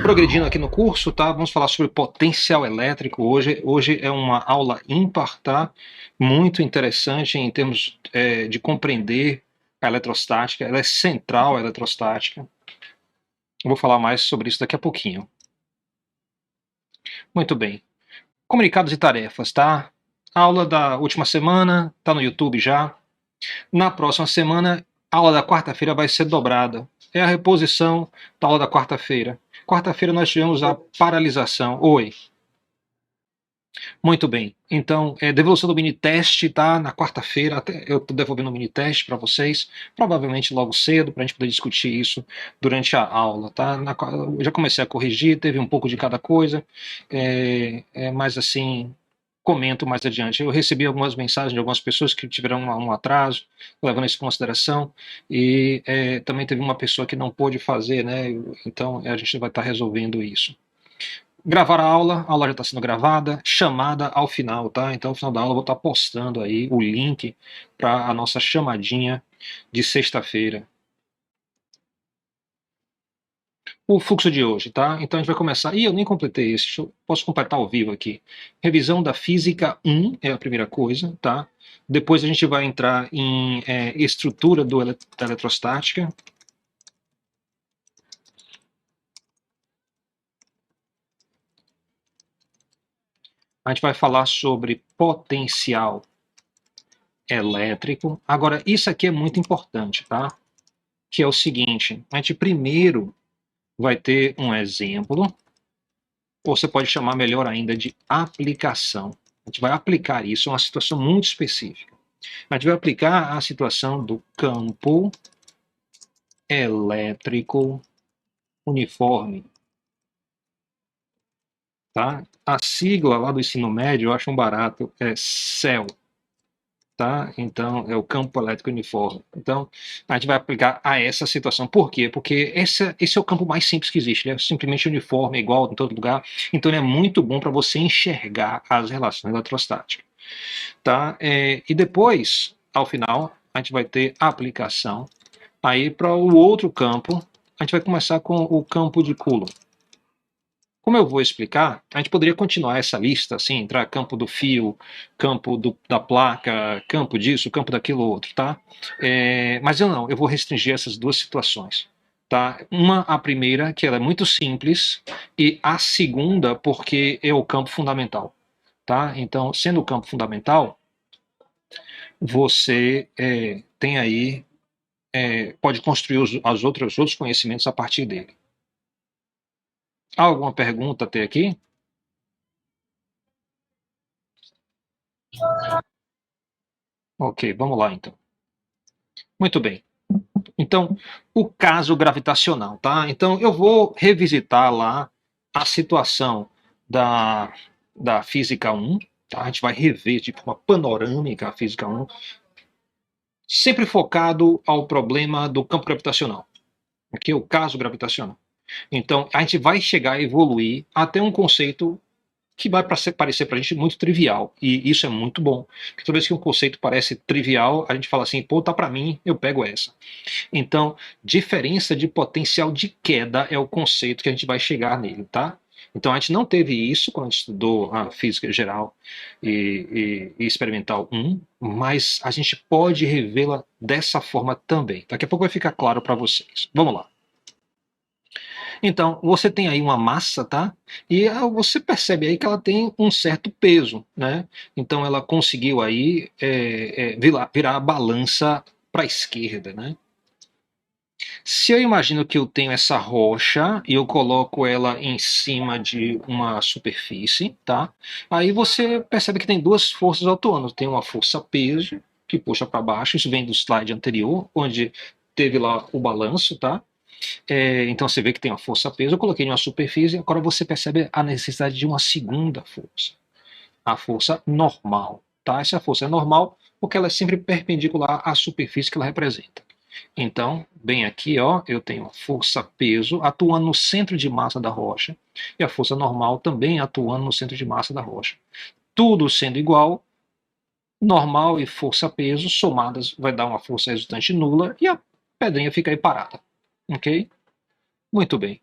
Progredindo aqui no curso, tá? Vamos falar sobre potencial elétrico hoje é uma aula ímpar, tá? Muito interessante em termos de compreender a eletrostática. Ela é central à eletrostática. Eu vou falar mais sobre isso daqui a pouquinho. Muito bem. Comunicados e tarefas, tá? A aula da última semana tá no YouTube já. Na próxima semana, a aula da quarta-feira vai ser dobrada. É a reposição da aula da quarta-feira. Quarta-feira nós tivemos a paralisação. Oi. Muito bem. Então, devolução do mini teste, tá? Na quarta-feira, eu estou devolvendo o mini teste para vocês, provavelmente logo cedo, para a gente poder discutir isso durante a aula, tá? Eu já comecei a corrigir, teve um pouco de cada coisa, mas assim, comento mais adiante. Eu recebi algumas mensagens de algumas pessoas que tiveram um atraso, levando isso em consideração, e também teve uma pessoa que não pôde fazer, né? Então, a gente vai estar resolvendo isso. Gravar a aula já está sendo gravada, chamada ao final, tá? Então, no final da aula, eu vou estar postando aí o link para a nossa chamadinha de sexta-feira. O fluxo de hoje, tá? Então, a gente vai começar. Ih, eu nem completei isso, posso completar ao vivo aqui. Revisão da Física 1 é a primeira coisa, tá? Depois a gente vai entrar em estrutura da eletrostática. A gente vai falar sobre potencial elétrico. Agora, isso aqui é muito importante, tá? Que é o seguinte, a gente primeiro vai ter um exemplo, ou você pode chamar melhor ainda de aplicação. A gente vai aplicar isso a uma situação muito específica. A gente vai aplicar a situação do campo elétrico uniforme. Tá? A sigla lá do ensino médio, eu acho um barato, é CEL. Tá? Então, é o campo elétrico uniforme. Então, a gente vai aplicar a essa situação. Por quê? Porque esse é o campo mais simples que existe. Ele é simplesmente uniforme, igual em todo lugar. Então, ele é muito bom para você enxergar as relações eletrostáticas. Tá? E depois, ao final, a gente vai ter a aplicação. Aí, para o outro campo, a gente vai começar com o campo de Coulomb. Como eu vou explicar, a gente poderia continuar essa lista, assim, entrar campo do fio, campo da placa, campo disso, campo daquilo outro, tá? Mas eu vou restringir essas duas situações, tá? A primeira, que ela é muito simples, e a segunda, porque é o campo fundamental, tá? Então, sendo o campo fundamental, você tem aí, pode construir os outros conhecimentos a partir dele. Há alguma pergunta até aqui? Ok, vamos lá então. Muito bem. Então, o caso gravitacional, tá? Então, eu vou revisitar lá a situação da Física 1, tá? A gente vai rever de forma panorâmica a Física 1, sempre focado ao problema do campo gravitacional, aqui é o caso gravitacional. Então, a gente vai chegar a evoluir até um conceito que vai parecer para a gente muito trivial, e isso é muito bom, porque toda vez que um conceito parece trivial, a gente fala assim, pô, tá para mim, eu pego essa. Então, diferença de potencial de queda é o conceito que a gente vai chegar nele, tá? Então, a gente não teve isso quando a gente estudou a física geral e experimental 1, mas a gente pode revê-la dessa forma também. Daqui a pouco vai ficar claro para vocês. Vamos lá. Então, você tem aí uma massa, tá? E você percebe aí que ela tem um certo peso, né? Então, ela conseguiu aí virar a balança para a esquerda, né? Se eu imagino que eu tenho essa rocha e eu coloco ela em cima de uma superfície, tá? Aí você percebe que tem duas forças atuando. Tem uma força peso que puxa para baixo, isso vem do slide anterior, onde teve lá o balanço, tá? Então você vê que tem uma força peso, eu coloquei em uma superfície, agora você percebe a necessidade de uma segunda força, a força normal, tá? Essa força é normal porque ela é sempre perpendicular à superfície que ela representa. Então, bem aqui, ó, eu tenho a força peso atuando no centro de massa da rocha e a força normal também atuando no centro de massa da rocha. Tudo sendo igual, normal e força peso somadas vai dar uma força resultante nula e a pedrinha fica aí parada. Ok? Muito bem.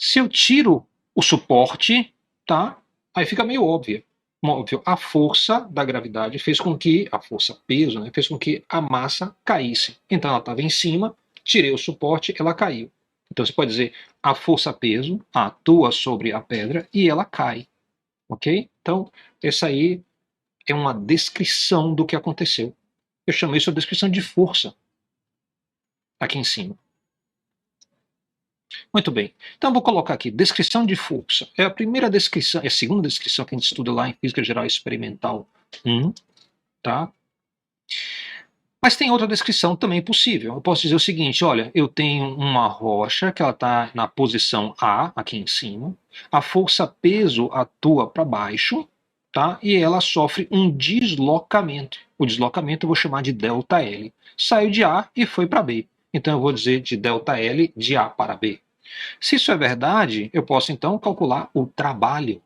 Se eu tiro o suporte, tá? Aí fica meio óbvio. Óbvio, a força da gravidade fez com que, a força peso, né, fez com que a massa caísse. Então ela estava em cima, tirei o suporte, ela caiu. Então você pode dizer, a força peso atua sobre a pedra e ela cai. Ok? Então, essa aí é uma descrição do que aconteceu. Eu chamei isso de descrição de força aqui em cima. Muito bem. Então, vou colocar aqui, descrição de força. É a primeira descrição, é a segunda descrição que a gente estuda lá em Física Geral Experimental 1, tá? Mas tem outra descrição também possível. Eu posso dizer o seguinte, olha, eu tenho uma rocha que ela está na posição A, aqui em cima, a força-peso atua para baixo, tá? E ela sofre um deslocamento. O deslocamento eu vou chamar de ΔL. Saiu de A e foi para B. Então eu vou dizer de ΔL de A para B. Se isso é verdade, eu posso então calcular o trabalho.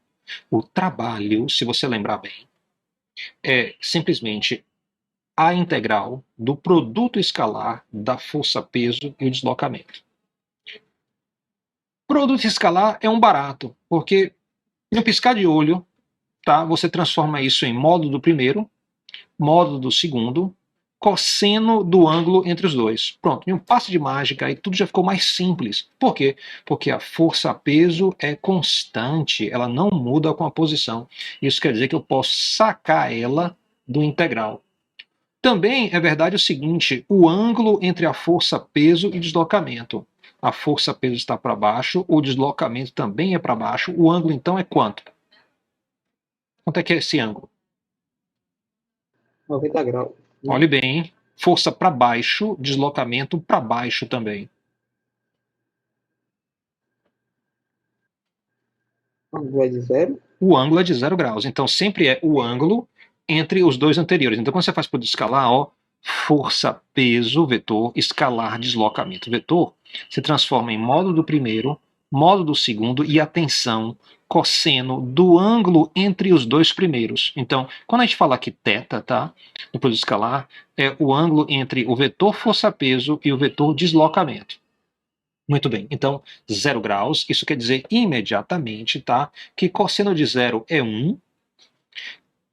O trabalho, se você lembrar bem, é simplesmente a integral do produto escalar da força-peso e o deslocamento. Produto escalar é um barato, porque no piscar de olho, tá, você transforma isso em módulo do primeiro, módulo do segundo, cosseno do ângulo entre os dois. Pronto, em um passe de mágica aí tudo já ficou mais simples. Por quê? Porque a força-peso é constante, ela não muda com a posição. Isso quer dizer que eu posso sacar ela do integral. Também é verdade o seguinte, o ângulo entre a força-peso e deslocamento. A força-peso está para baixo, o deslocamento também é para baixo, o ângulo então é quanto? Quanto é que é esse ângulo? 90 graus. Olhe bem, força para baixo, deslocamento para baixo também. Ângulo é de zero. O ângulo é de 0 graus, então sempre é o ângulo entre os dois anteriores. Então quando você faz produto escalar, ó, força, peso, vetor, escalar, deslocamento, vetor, se transforma em módulo do primeiro, módulo do segundo e a tensão, cosseno do ângulo entre os dois primeiros. Então, quando a gente fala aqui θ, tá, no produto escalar, é o ângulo entre o vetor força-peso e o vetor deslocamento. Muito bem, então 0 graus, isso quer dizer imediatamente, tá, que cosseno de 0 é 1.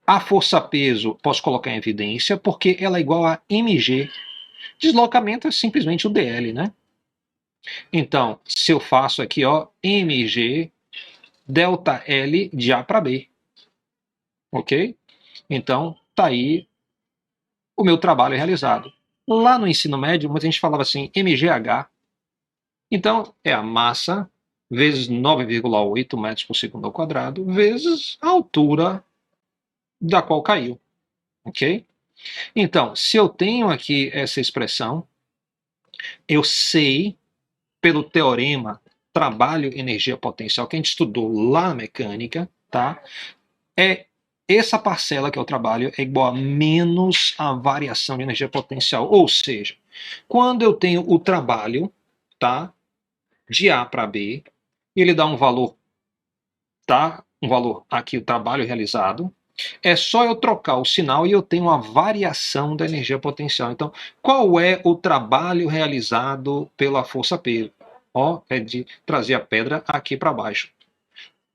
A força-peso posso colocar em evidência porque ela é igual a mg. Deslocamento é simplesmente o dl, né? Então, se eu faço aqui, ó, mg ΔL de A para B, ok? Então, tá aí o meu trabalho realizado. Lá no ensino médio, muita gente falava assim, mgh. Então, é a massa vezes 9,8 metros por segundo ao quadrado, vezes a altura da qual caiu, ok? Então, se eu tenho aqui essa expressão, eu sei, pelo teorema trabalho, energia potencial, que a gente estudou lá na mecânica, tá? É essa parcela que é o trabalho é igual a menos a variação de energia potencial. Ou seja, quando eu tenho o trabalho, tá? De A para B, ele dá um valor, tá? Um valor aqui, o trabalho realizado. É só eu trocar o sinal e eu tenho uma variação da energia potencial. Então, qual é o trabalho realizado pela força P? Ó, é de trazer a pedra aqui para baixo.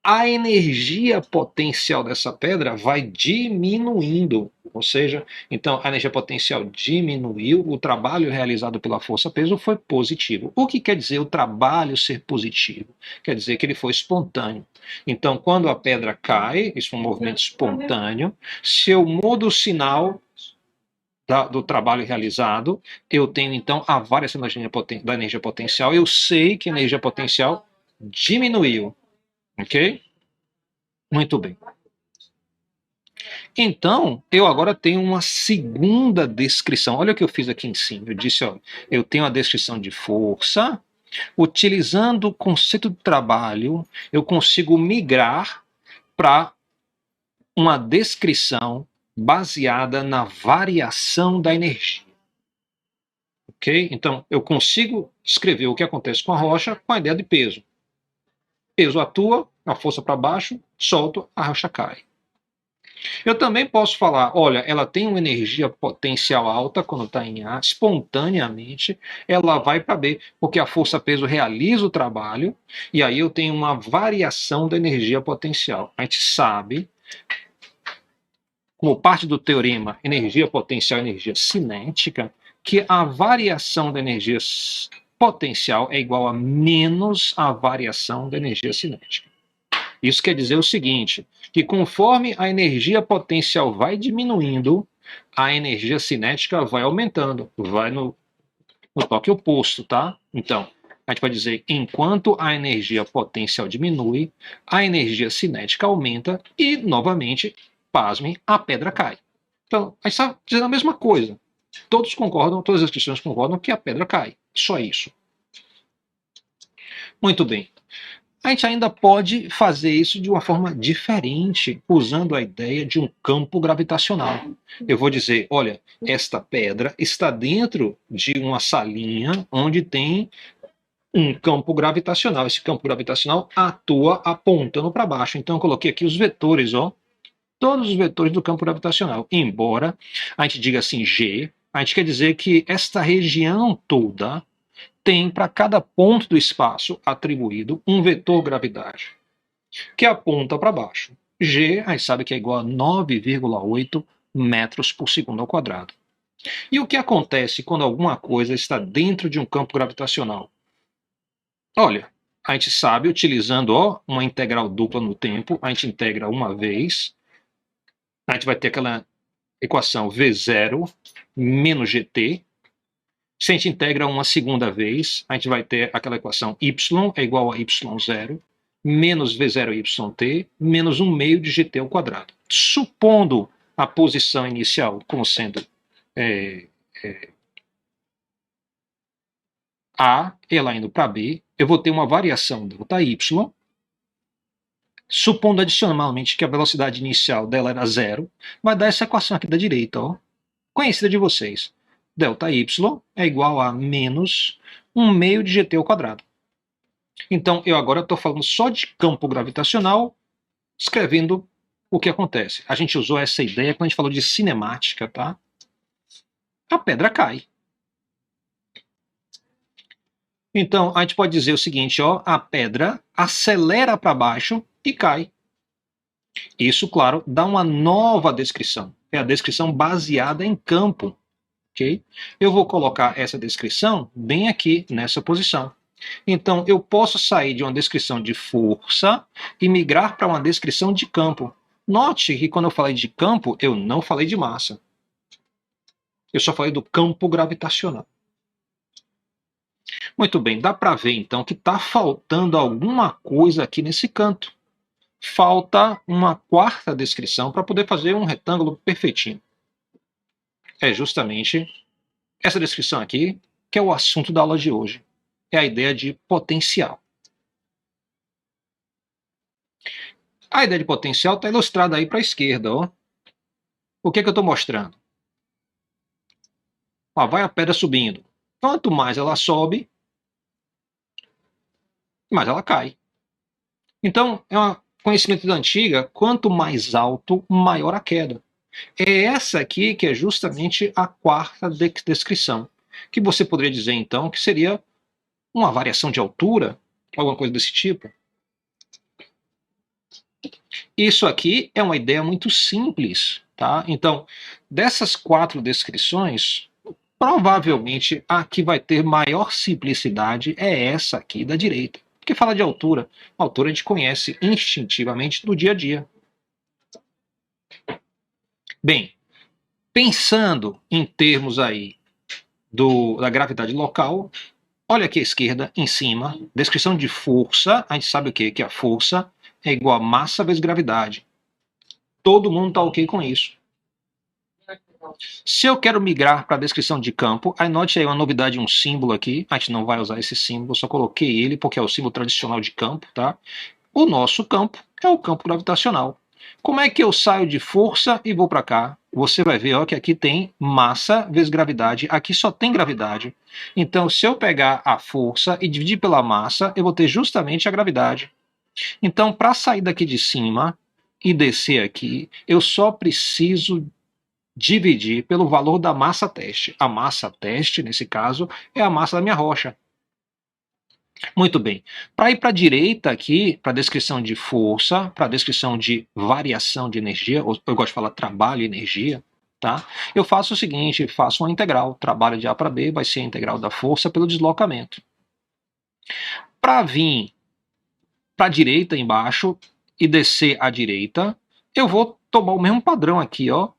A energia potencial dessa pedra vai diminuindo, ou seja, então a energia potencial diminuiu, o trabalho realizado pela força-peso foi positivo. O que quer dizer o trabalho ser positivo? Quer dizer que ele foi espontâneo. Então, quando a pedra cai, isso é um movimento espontâneo, se eu mudo o sinal do trabalho realizado, eu tenho então a variação da energia potencial, eu sei que a energia potencial diminuiu. Ok? Muito bem. Então, eu agora tenho uma segunda descrição. Olha o que eu fiz aqui em cima. Eu disse, ó, eu tenho a descrição de força. Utilizando o conceito de trabalho, eu consigo migrar para uma descrição baseada na variação da energia. Ok? Então, eu consigo escrever o que acontece com a rocha com a ideia de peso. Peso atua, a força para baixo, solto, a rocha cai. Eu também posso falar, olha, ela tem uma energia potencial alta quando está em A, espontaneamente ela vai para B, porque a força-peso realiza o trabalho, e aí eu tenho uma variação da energia potencial. A gente sabe, como parte do teorema energia potencial e energia cinética, que a variação da energia potencial é igual a menos a variação da energia cinética. Isso quer dizer o seguinte, que conforme a energia potencial vai diminuindo, a energia cinética vai aumentando, vai no toque oposto, tá? Então, a gente vai dizer, enquanto a energia potencial diminui, a energia cinética aumenta e, novamente, pasmem, a pedra cai. Então, a gente está dizendo a mesma coisa. Todos concordam, todas as questões concordam que a pedra cai. Só isso. Muito bem. A gente ainda pode fazer isso de uma forma diferente, usando a ideia de um campo gravitacional. Eu vou dizer, olha, esta pedra está dentro de uma salinha onde tem um campo gravitacional. Esse campo gravitacional atua apontando para baixo. Então eu coloquei aqui os vetores, ó, todos os vetores do campo gravitacional. Embora a gente diga assim G, a gente quer dizer que esta região toda tem para cada ponto do espaço atribuído um vetor gravidade, que aponta para baixo. G, a gente sabe que é igual a 9,8 metros por segundo ao quadrado. E o que acontece quando alguma coisa está dentro de um campo gravitacional? Olha, a gente sabe, utilizando uma integral dupla no tempo, a gente integra uma vez, a gente vai ter aquela equação V0 menos GT. Se a gente integra uma segunda vez, a gente vai ter aquela equação y é igual a y0 menos v0yt menos 1 meio de gt ao quadrado. Supondo a posição inicial como sendo A, ela indo para B, eu vou ter uma variação delta y, supondo adicionalmente que a velocidade inicial dela era zero, vai dar essa equação aqui da direita, ó, conhecida de vocês. Delta y é igual a menos 1 meio de gt ao quadrado. Então, eu agora estou falando só de campo gravitacional, escrevendo o que acontece. A gente usou essa ideia quando a gente falou de cinemática, tá? A pedra cai. Então, a gente pode dizer o seguinte, ó, a pedra acelera para baixo e cai. Isso, claro, dá uma nova descrição. É a descrição baseada em campo. Okay? Eu vou colocar essa descrição bem aqui, nessa posição. Então, eu posso sair de uma descrição de força e migrar para uma descrição de campo. Note que quando eu falei de campo, eu não falei de massa. Eu só falei do campo gravitacional. Muito bem, dá para ver então que está faltando alguma coisa aqui nesse canto. Falta uma quarta descrição para poder fazer um retângulo perfeitinho. É justamente essa descrição aqui que é o assunto da aula de hoje. É a ideia de potencial. A ideia de potencial está ilustrada aí para a esquerda. Ó. O que eu estou mostrando? Ó, vai a pedra subindo. Quanto mais ela sobe, mais ela cai. Então, é um conhecimento da antiga, quanto mais alto, maior a queda. É essa aqui que é justamente a quarta descrição, que você poderia dizer, então, que seria uma variação de altura, alguma coisa desse tipo. Isso aqui é uma ideia muito simples, tá? Então, dessas quatro descrições, provavelmente a que vai ter maior simplicidade é essa aqui da direita. Porque fala de altura. A altura a gente conhece instintivamente do dia a dia. Bem, pensando em termos aí da gravidade local, olha aqui à esquerda, em cima, descrição de força, a gente sabe o quê? Que a força é igual a massa vezes gravidade. Todo mundo está ok com isso. Se eu quero migrar para a descrição de campo, anote aí uma novidade, um símbolo aqui. A gente não vai usar esse símbolo, só coloquei ele porque é o símbolo tradicional de campo, tá? O nosso campo é o campo gravitacional. Como é que eu saio de força e vou para cá? Você vai ver ó, que aqui tem massa vezes gravidade, aqui só tem gravidade. Então, se eu pegar a força e dividir pela massa, eu vou ter justamente a gravidade. Então, para sair daqui de cima, e descer aqui, eu só preciso dividir pelo valor da massa teste. A massa teste, nesse caso, é a massa da minha rocha. Muito bem. Para ir para a direita aqui, para a descrição de força, para a descrição de variação de energia, ou eu gosto de falar trabalho e energia, tá? Eu faço o seguinte, faço uma integral. Trabalho de A para B vai ser a integral da força pelo deslocamento. Para vir para a direita embaixo e descer à direita, eu vou tomar o mesmo padrão aqui, ó.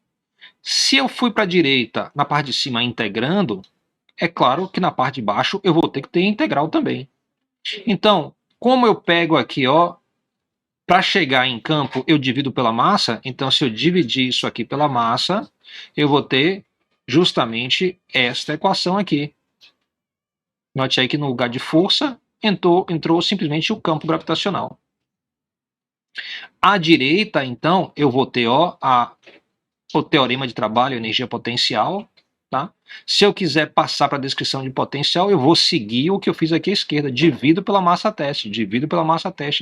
Se eu fui para a direita na parte de cima integrando, é claro que na parte de baixo eu vou ter que ter integral também. Então, como eu pego aqui, ó, para chegar em campo eu divido pela massa, então se eu dividir isso aqui pela massa, eu vou ter justamente esta equação aqui. Note aí que no lugar de força entrou simplesmente o campo gravitacional. À direita, então, eu vou ter ó, o teorema de trabalho, energia potencial. Tá? Se eu quiser passar para a descrição de potencial, eu vou seguir o que eu fiz aqui à esquerda, divido pela massa teste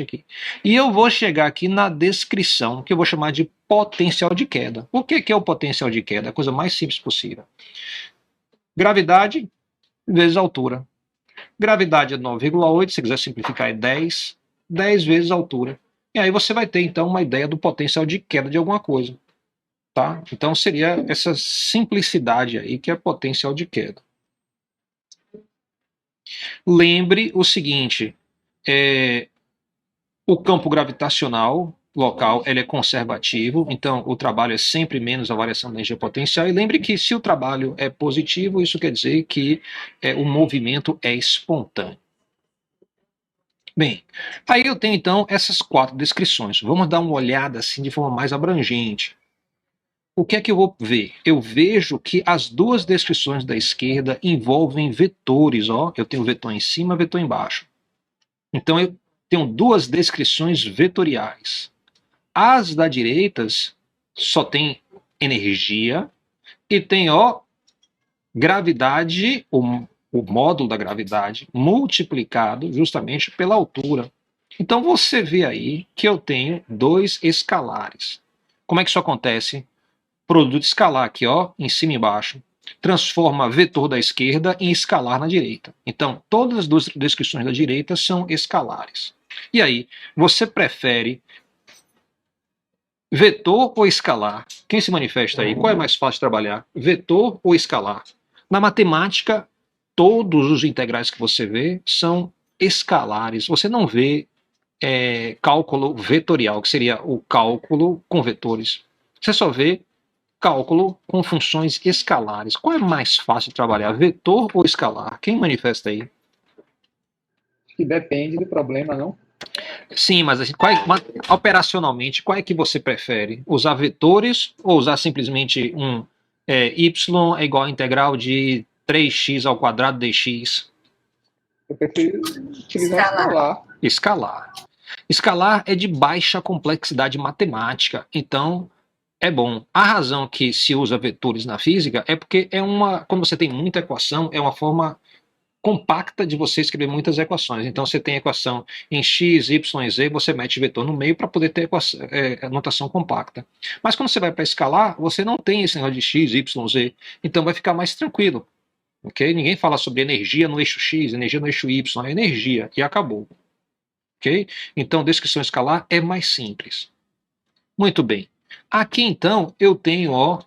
aqui. E eu vou chegar aqui na descrição, que eu vou chamar de potencial de queda. O que é o potencial de queda? A coisa mais simples possível. Gravidade vezes altura. Gravidade é 9,8, se quiser simplificar é 10, 10 vezes altura. E aí você vai ter, então, uma ideia do potencial de queda de alguma coisa. Tá? Então seria essa simplicidade aí que é potencial de queda. Lembre o seguinte, o campo gravitacional local ele é conservativo, então o trabalho é sempre menos a variação da energia potencial, e lembre que se o trabalho é positivo, isso quer dizer que o movimento é espontâneo. Bem, aí eu tenho então essas 4 descrições. Vamos dar uma olhada assim de forma mais abrangente. O que é que eu vou ver? Eu vejo que as 2 descrições da esquerda envolvem vetores. Ó. Eu tenho vetor em cima, vetor embaixo. Então eu tenho 2 descrições vetoriais. As da direita só tem energia e tem ó, gravidade, o módulo da gravidade, multiplicado justamente pela altura. Então você vê aí que eu tenho 2 escalares. Como é que isso acontece? Produto escalar aqui, ó, em cima e embaixo, transforma vetor da esquerda em escalar na direita. Então, todas as 2 descrições da direita são escalares. E aí, você prefere vetor ou escalar? Quem se manifesta aí? Qual é mais fácil de trabalhar? Vetor ou escalar? Na matemática, todos os integrais que você vê são escalares. Você não vê cálculo vetorial, que seria o cálculo com vetores. Você só vê cálculo com funções escalares. Qual é mais fácil de trabalhar, vetor ou escalar? Quem manifesta aí? Que depende do problema, não? Sim, mas operacionalmente, qual é que você prefere? Usar vetores ou usar simplesmente y é igual a integral de 3x ao quadrado dx? Eu prefiro utilizar escalar. Escalar. Escalar é de baixa complexidade matemática, então é bom. A razão que se usa vetores na física é porque quando você tem muita equação, é uma forma compacta de você escrever muitas equações. Então você tem equação em x, y, z, você mete vetor no meio para poder ter notação compacta. Mas quando você vai para escalar, você não tem esse negócio de x, y, z. Então vai ficar mais tranquilo. Okay? Ninguém fala sobre energia no eixo x, energia no eixo y, é energia e acabou. Okay? Então descrição escalar é mais simples. Muito bem. Aqui então eu tenho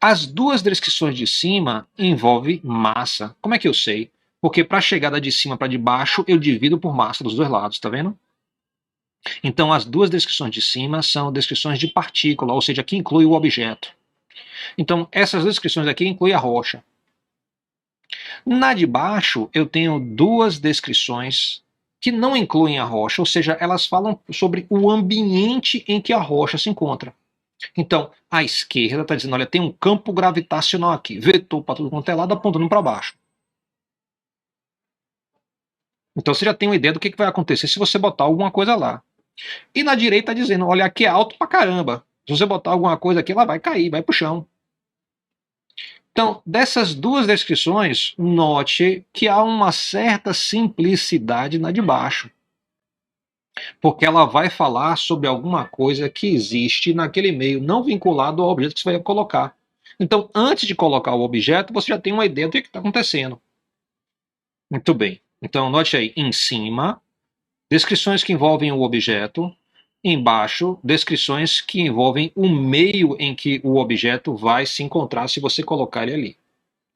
as 2 descrições de cima envolvem massa. Como é que eu sei? Porque para a chegada de cima para de baixo, eu divido por massa dos 2 lados, tá vendo? Então, as 2 descrições de cima são descrições de partícula, ou seja, que inclui o objeto. Então, essas descrições aqui incluem a rocha. Na de baixo, eu tenho 2 descrições que não incluem a rocha, ou seja, elas falam sobre o ambiente em que a rocha se encontra. Então, a esquerda está dizendo, olha, tem um campo gravitacional aqui, vetor para tudo quanto é lado, apontando para baixo. Então você já tem uma ideia do que vai acontecer se você botar alguma coisa lá. E na direita está dizendo, olha, aqui é alto pra caramba. Se você botar alguma coisa aqui, ela vai cair, vai pro chão. Então, dessas 2 descrições, note que há uma certa simplicidade na de baixo. porque ela vai falar sobre alguma coisa que existe naquele meio, não vinculado ao objeto que você vai colocar. Então, antes de colocar o objeto, você já tem uma ideia do que está acontecendo. Muito bem. Então, note aí, em cima, descrições que envolvem o objeto. Embaixo, descrições que envolvem o meio em que o objeto vai se encontrar se você colocar ele ali.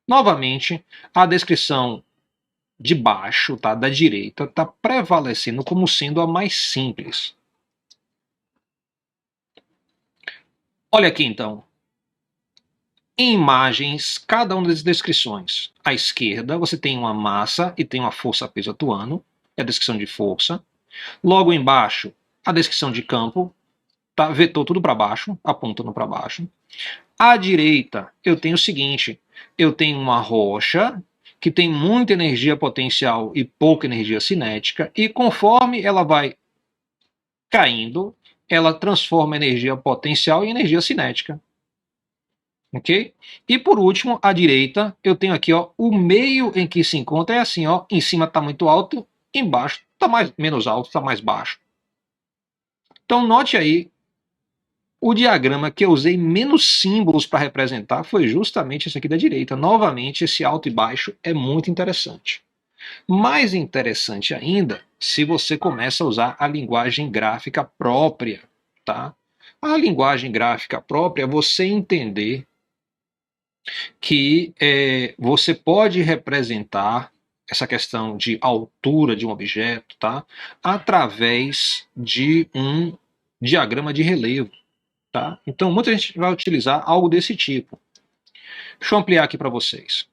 Novamente, a descrição de baixo, tá, da direita, está prevalecendo como sendo a mais simples. Olha aqui então. Em imagens, cada uma das descrições. À esquerda, você tem uma massa e tem uma força-peso atuando, é a descrição de força. Logo embaixo, a descrição de campo, tá? Vetor tudo para baixo, apontando para baixo. À direita, eu tenho o seguinte: eu tenho uma rocha que tem muita energia potencial e pouca energia cinética, e conforme ela vai caindo, ela transforma a energia potencial em energia cinética. Ok? E por último, à direita, eu tenho aqui ó, o meio em que se encontra é assim: ó, em cima está muito alto, embaixo está menos alto, está mais baixo. Então, note aí, o diagrama que eu usei menos símbolos para representar foi justamente esse aqui da direita. Novamente, esse alto e baixo é muito interessante. Mais interessante ainda, se você começa a usar a linguagem gráfica própria, tá? A linguagem gráfica própria é você entender que você pode representar essa questão de altura de um objeto, tá? Através de um diagrama de relevo. Tá? Então, muita gente vai utilizar algo desse tipo. Deixa eu ampliar aqui para vocês.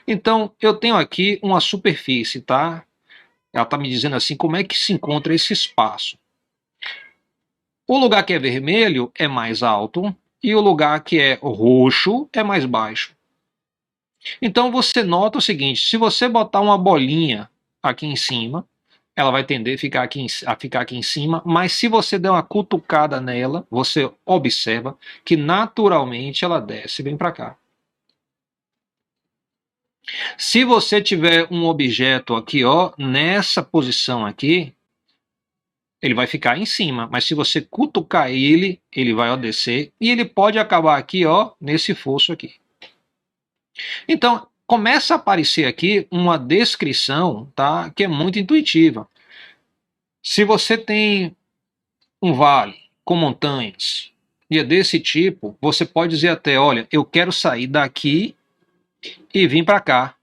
Então, eu tenho aqui uma superfície, tá? Ela está me dizendo assim como é que se encontra esse espaço. O lugar que é vermelho é mais alto e o lugar que é roxo é mais baixo. Então, você nota o seguinte: se você botar uma bolinha aqui em cima, ela vai tender a ficar aqui em cima, mas se você der uma cutucada nela, você observa que naturalmente ela desce bem para cá. Se você tiver um objeto aqui, ó, nessa posição aqui, ele vai ficar em cima, mas se você cutucar ele, ele vai ó, descer e ele pode acabar aqui, ó, nesse fosso aqui. Então, começa a aparecer aqui uma descrição, tá, que é muito intuitiva. Se você tem um vale com montanhas e é desse tipo, você pode dizer até, olha, eu quero sair daqui e vir para cá.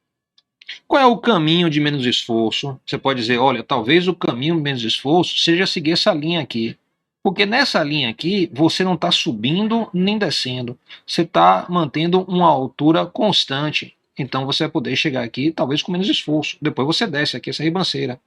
Qual é o caminho de menos esforço? Você pode dizer, olha, talvez o caminho de menos esforço seja seguir essa linha aqui. Porque nessa linha aqui, você não está subindo nem descendo. Você está mantendo uma altura constante. Então você vai poder chegar aqui, talvez com menos esforço. Depois você desce aqui essa ribanceira.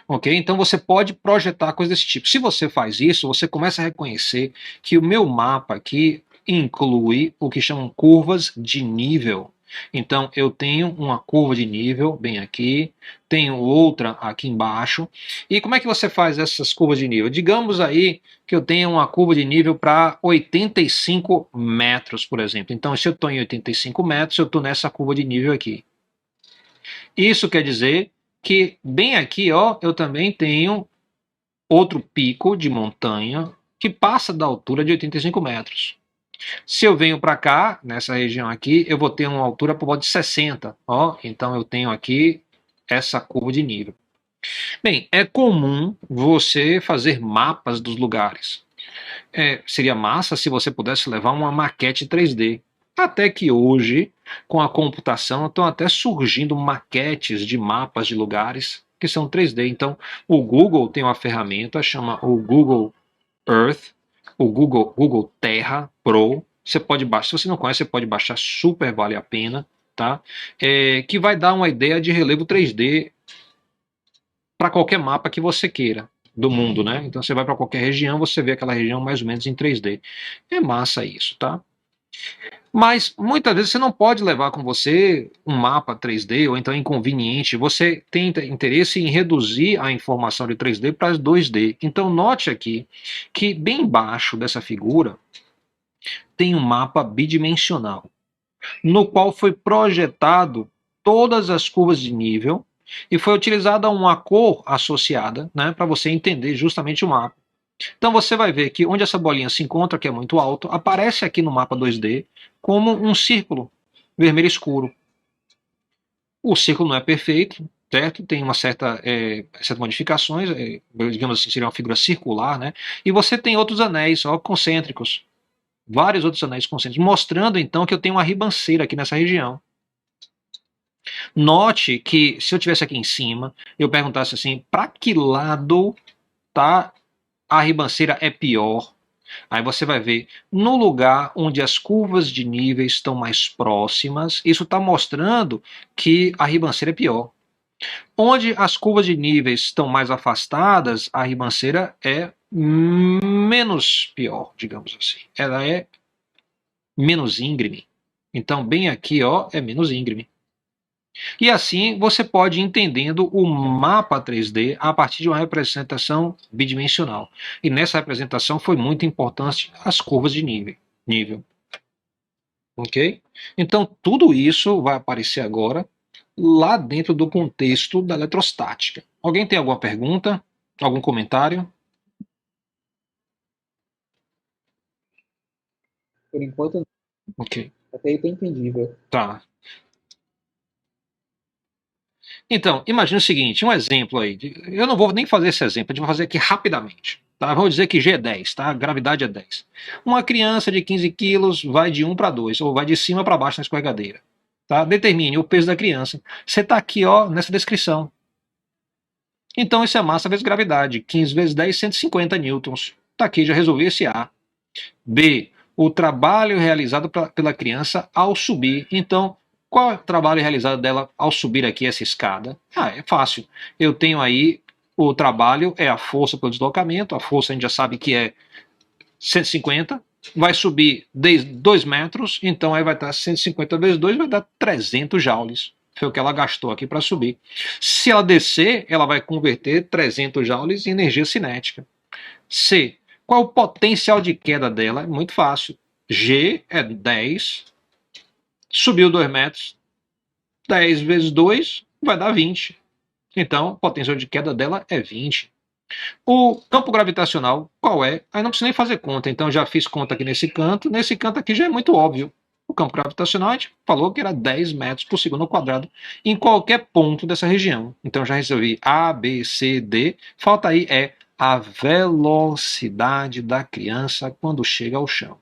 Ok? Então você pode projetar coisas desse tipo. Se você faz isso, você começa a reconhecer que o meu mapa aqui inclui o que chamam curvas de nível. Então eu tenho uma curva de nível bem aqui, tenho outra aqui embaixo. E como é que você faz essas curvas de nível? Digamos aí que eu tenho uma curva de nível para 85 metros, por exemplo. Então se eu estou em 85 metros, eu estou nessa curva de nível aqui. Isso quer dizer que bem aqui, ó, eu também tenho outro pico de montanha que passa da altura de 85 metros. Se eu venho para cá, nessa região aqui, eu vou ter uma altura por volta de 60, ó, então eu tenho aqui essa curva de nível. Bem, é comum você fazer mapas dos lugares. Seria massa se você pudesse levar uma maquete 3D. Até que hoje, com a computação, estão até surgindo maquetes de mapas de lugares que são 3D. Então, o Google tem uma ferramenta, chama o Google Earth, o Google Terra Pro. Você pode baixar, se você não conhece, você pode baixar, super vale a pena, tá? Que vai dar uma ideia de relevo 3D para qualquer mapa que você queira do mundo, né? Então você vai para qualquer região, você vê aquela região mais ou menos em 3D. É massa isso, tá? Mas muitas vezes você não pode levar com você um mapa 3D ou então é inconveniente. Você tem interesse em reduzir a informação de 3D para 2D. Então note aqui que bem embaixo dessa figura tem um mapa bidimensional, no qual foi projetado todas as curvas de nível E foi utilizada uma cor associada, né, para você entender justamente o mapa. Então você vai ver que onde essa bolinha se encontra, que é muito alto, aparece aqui no mapa 2D como um círculo vermelho escuro. O círculo não é perfeito, certo? Tem uma certas modificações, digamos assim, seria uma figura circular, né? E você tem outros anéis, ó, concêntricos, vários outros anéis concêntricos, mostrando então que eu tenho uma ribanceira aqui nessa região. Note que se eu tivesse aqui em cima, eu perguntasse assim, para que lado tá a ribanceira é pior? Aí você vai ver, no lugar onde as curvas de níveis estão mais próximas, isso está mostrando que a ribanceira é pior. Onde as curvas de níveis estão mais afastadas, a ribanceira é menos pior, digamos assim. Ela é menos íngreme. Então, bem aqui, ó, é menos íngreme. E assim você pode ir entendendo o mapa 3D a partir de uma representação bidimensional. E nessa representação foi muito importante as curvas de nível. Ok? Então tudo isso vai aparecer agora lá dentro do contexto da eletrostática. Alguém tem alguma pergunta? Algum comentário? Por enquanto, Ok, até aí tá entendível. tá. Então, imagine o seguinte, um exemplo aí. Eu não vou nem fazer esse exemplo, a gente vai fazer aqui rapidamente. Tá? Vamos dizer que G é 10, tá? A gravidade é 10. Uma criança de 15 quilos vai de 1 para 2, ou vai de cima para baixo na escorregadeira. Tá? Determine o peso da criança. Você está aqui ó, nessa descrição. Então, isso é massa vezes gravidade. 15 vezes 10, 150 newtons. Está aqui, já resolvi esse A. B, o trabalho realizado pela criança ao subir. Então, qual é o trabalho realizado dela ao subir aqui essa escada? Ah, é fácil. Eu tenho aí o trabalho, é a força pelo deslocamento. A força a gente já sabe que é 150. Vai subir 2 metros, então aí vai estar 150 vezes 2, vai dar 300 joules. Foi o que ela gastou aqui para subir. Se ela descer, ela vai converter 300 joules em energia cinética. C. Qual o potencial de queda dela? É muito fácil. G é 10. Subiu 2 metros. 10 vezes 2 vai dar 20. Então, o potencial de queda dela é 20. O campo gravitacional, qual é? Aí não precisa nem fazer conta. Então, já fiz conta aqui nesse canto. Nesse canto aqui já é muito óbvio. O campo gravitacional, a gente falou que era 10 metros por segundo ao quadrado em qualquer ponto dessa região. Então, já resolvi A, B, C, D. Falta aí é a velocidade da criança quando chega ao chão.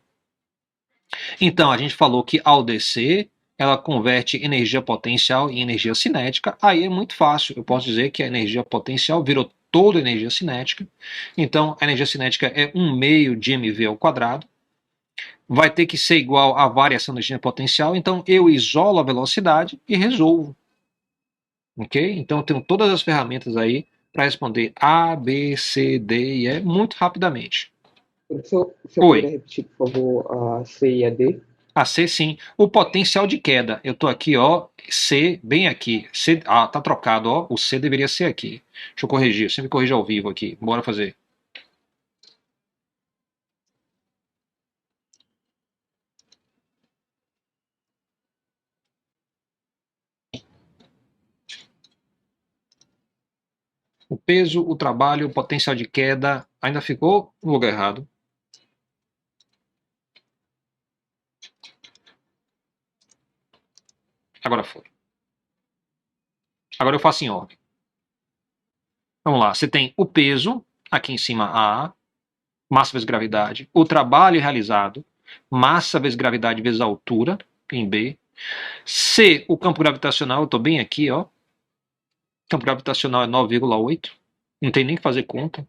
Então, a gente falou que ao descer, ela converte energia potencial em energia cinética. Aí é muito fácil. Eu posso dizer que a energia potencial virou toda energia cinética. Então, a energia cinética é 1/2 de mv ao quadrado. Vai ter que ser igual à variação da energia potencial. Então, eu isolo a velocidade e resolvo. Ok? Então, eu tenho todas as ferramentas aí para responder A, B, C, D e E muito rapidamente. Professor, o senhor Oi. poderia repetir, por favor, a C e a D? A C sim. O potencial de queda. Eu tô aqui, ó. C, bem aqui. C, tá trocado, ó. O C deveria ser aqui. Deixa eu corrigir. Eu sempre corrijo ao vivo aqui. Bora fazer. O peso, o trabalho, o potencial de queda. Ainda ficou no lugar errado. Agora foi. Agora eu faço em ordem. Vamos lá. Você tem o peso, aqui em cima A, massa vezes gravidade. O trabalho realizado, massa vezes gravidade vezes altura, em B. C, o campo gravitacional, eu estou bem aqui, ó. O campo gravitacional é 9,8. Não tem nem que fazer conta.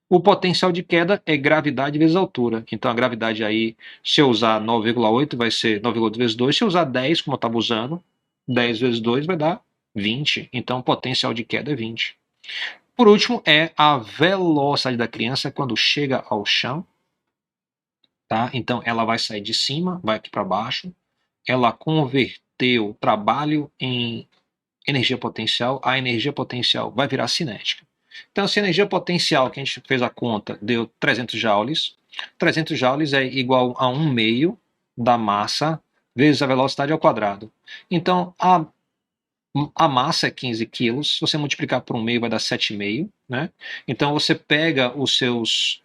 O potencial de queda é gravidade vezes altura. Então a gravidade aí, se eu usar 9,8, vai ser 9,8 vezes 2. Se eu usar 10, como eu estava usando, 10 vezes 2 vai dar 20. Então o potencial de queda é 20. Por último, é a velocidade da criança quando chega ao chão. Tá? Então ela vai sair de cima, vai aqui para baixo. Ela converteu trabalho em energia potencial. A energia potencial vai virar cinética. Então, se a energia potencial que a gente fez a conta deu 300 joules, 300 joules é igual a 1/2 da massa vezes a velocidade ao quadrado. Então, a A massa é 15 quilos, se você multiplicar por 1,5 vai dar 7,5, né? Então você pega os seus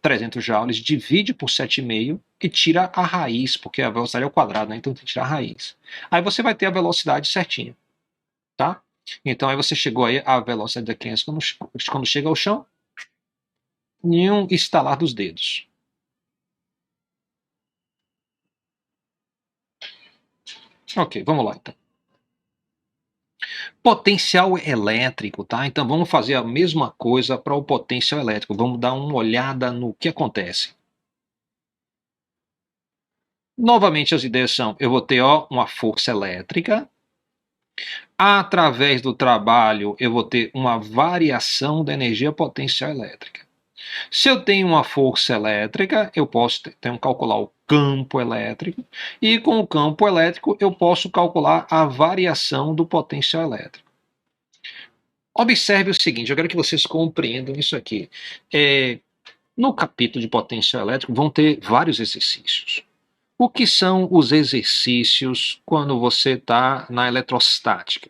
300 joules, divide por 7,5 e tira a raiz, porque a velocidade é ao quadrado, né? Então tem que tirar a raiz. Aí você vai ter a velocidade certinha, tá? Então aí você chegou aí à velocidade da criança quando chega ao chão, em um estalar dos dedos. Ok, vamos lá então. Potencial elétrico, tá? Então vamos fazer a mesma coisa para o potencial elétrico. Vamos dar uma olhada no que acontece. Novamente as ideias são, eu vou ter uma força elétrica, através do trabalho eu vou ter uma variação da energia potencial elétrica. Se eu tenho uma força elétrica, eu posso calcular o campo elétrico, e com o campo elétrico eu posso calcular a variação do potencial elétrico. Observe o seguinte, eu quero que vocês compreendam isso aqui. No capítulo de potencial elétrico vão ter vários exercícios. O que são os exercícios quando você está na eletrostática?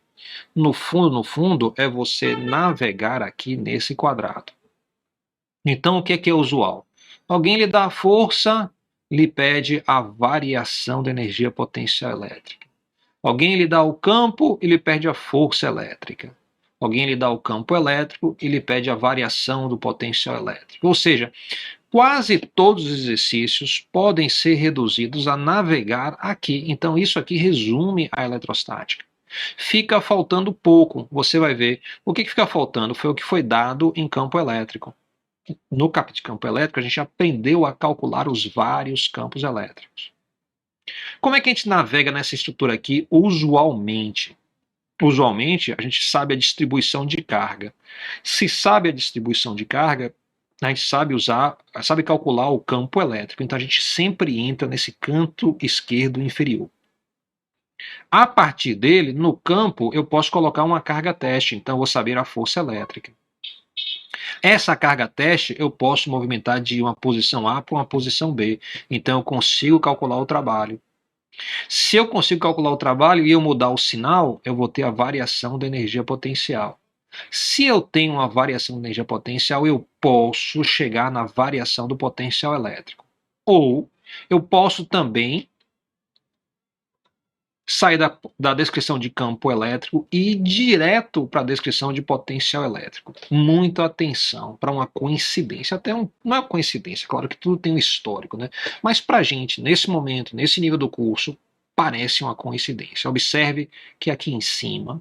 No fundo, é você navegar aqui nesse quadrado. Então, o que é usual? Alguém lhe dá a força, lhe pede a variação da energia potencial elétrica. Alguém lhe dá o campo e lhe pede a força elétrica. Alguém lhe dá o campo elétrico e lhe pede a variação do potencial elétrico. Ou seja, quase todos os exercícios podem ser reduzidos a navegar aqui. Então, isso aqui resume a eletrostática. Fica faltando pouco, você vai ver. O que fica faltando foi o que foi dado em campo elétrico. No capítulo de campo elétrico, a gente aprendeu a calcular os vários campos elétricos. Como é que a gente navega nessa estrutura aqui usualmente? Usualmente, a gente sabe a distribuição de carga. Se sabe a distribuição de carga, a gente sabe calcular o campo elétrico. Então a gente sempre entra nesse canto esquerdo inferior. A partir dele, no campo, eu posso colocar uma carga teste, então eu vou saber a força elétrica. Essa carga teste eu posso movimentar de uma posição A para uma posição B, então eu consigo calcular o trabalho. Se eu consigo calcular o trabalho e eu mudar o sinal, eu vou ter a variação da energia potencial. Se eu tenho uma variação de energia potencial, eu posso chegar na variação do potencial elétrico. Ou eu posso também sair da descrição de campo elétrico e ir direto para a descrição de potencial elétrico. Muita atenção para uma coincidência. Não é uma coincidência, claro que tudo tem um histórico, né? Mas para a gente, nesse momento, nesse nível do curso, parece uma coincidência. Observe que aqui em cima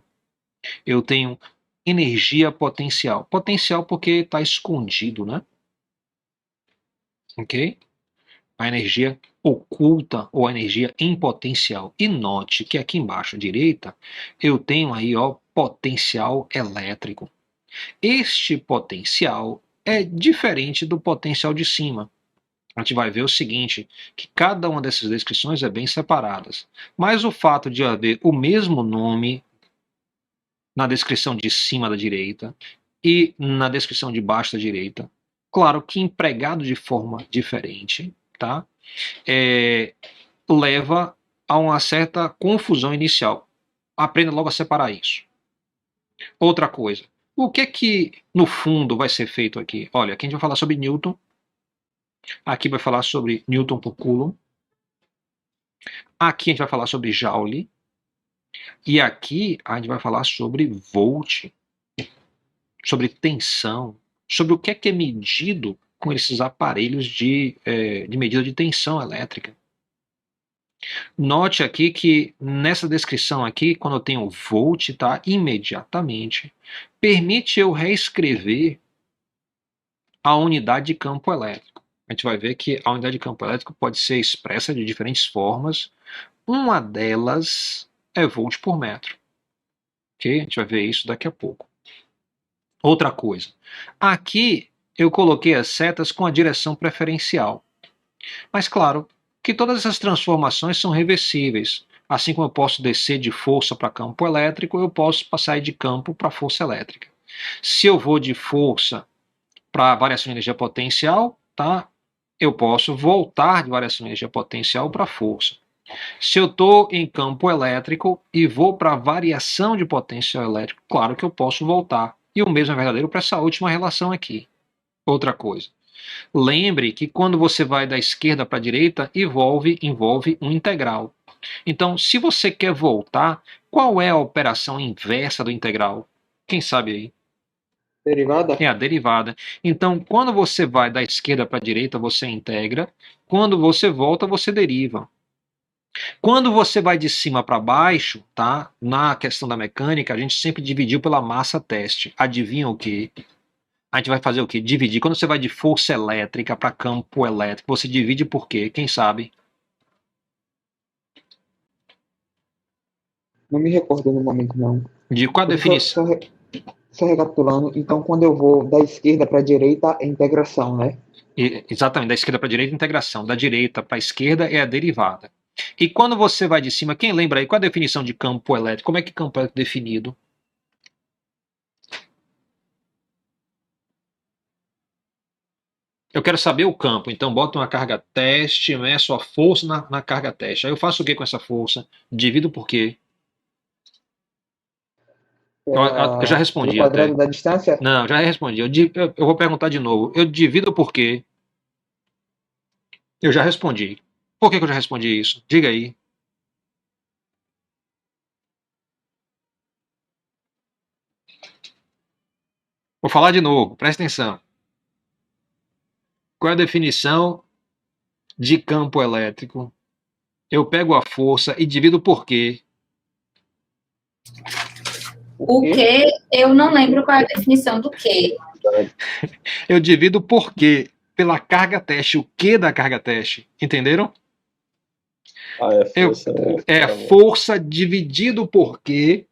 eu tenho energia potencial. Potencial porque está escondido, né? Ok? A energia oculta ou a energia em potencial. E note que aqui embaixo à direita eu tenho aí potencial elétrico. Este potencial é diferente do potencial de cima. A gente vai ver o seguinte, que cada uma dessas descrições é bem separadas. Mas o fato de haver o mesmo nome na descrição de cima da direita e na descrição de baixo da direita, claro que empregado de forma diferente, tá? Leva a uma certa confusão inicial. Aprenda logo a separar isso. Outra coisa, o que no fundo vai ser feito aqui? Olha, aqui a gente vai falar sobre Newton, aqui vai falar sobre Newton por Coulomb, aqui a gente vai falar sobre Joule, e aqui a gente vai falar sobre Volt, sobre tensão, sobre o que é medido com esses aparelhos de medida de tensão elétrica. Note aqui que nessa descrição aqui, quando eu tenho volt, tá, imediatamente permite eu reescrever a unidade de campo elétrico. A gente vai ver que a unidade de campo elétrico pode ser expressa de diferentes formas. Uma delas é volt por metro. Ok? A gente vai ver isso daqui a pouco. Outra coisa. Aqui eu coloquei as setas com a direção preferencial. Mas claro que todas essas transformações são reversíveis. Assim como eu posso descer de força para campo elétrico, eu posso passar de campo para força elétrica. Se eu vou de força para variação de energia potencial, tá? Eu posso voltar de variação de energia potencial para força. Se eu estou em campo elétrico e vou para variação de potencial elétrico, claro que eu posso voltar. E o mesmo é verdadeiro para essa última relação aqui. Outra coisa. Lembre que quando você vai da esquerda para a direita, envolve um integral. Então, se você quer voltar, qual é a operação inversa do integral? Quem sabe aí? Derivada? É a derivada. Então, quando você vai da esquerda para a direita, você integra. Quando você volta, você deriva. Quando você vai de cima para baixo, tá? Na questão da mecânica, a gente sempre dividiu pela massa teste. Adivinha o quê? A gente vai fazer o quê? Dividir. Quando você vai de força elétrica para campo elétrico, você divide por quê? Quem sabe? Não me recordo no momento, não. De qual a Deixa eu definição? só recapitulando. Então, quando eu vou da esquerda para a direita, é integração, né? Exatamente, da esquerda para a direita, integração. Da direita para a esquerda é a derivada. E quando você vai de cima, quem lembra aí qual a definição de campo elétrico? Como é que campo é definido? Eu quero saber o campo, então boto uma carga teste, meço a força na carga teste. Aí eu faço o que com essa força? Divido por quê? Eu já Pelo respondi quadrado até. da distância? Não, já respondi. Eu vou perguntar de novo. Eu divido por quê? Eu já respondi. Por que eu já respondi isso? Diga aí. Vou falar de novo, presta atenção. Qual é a definição de campo elétrico? Eu pego a força e divido por quê? O que eu não lembro qual é a definição do que. Eu divido por quê? Pela carga teste. O que da carga teste? Entenderam? É força dividido por quê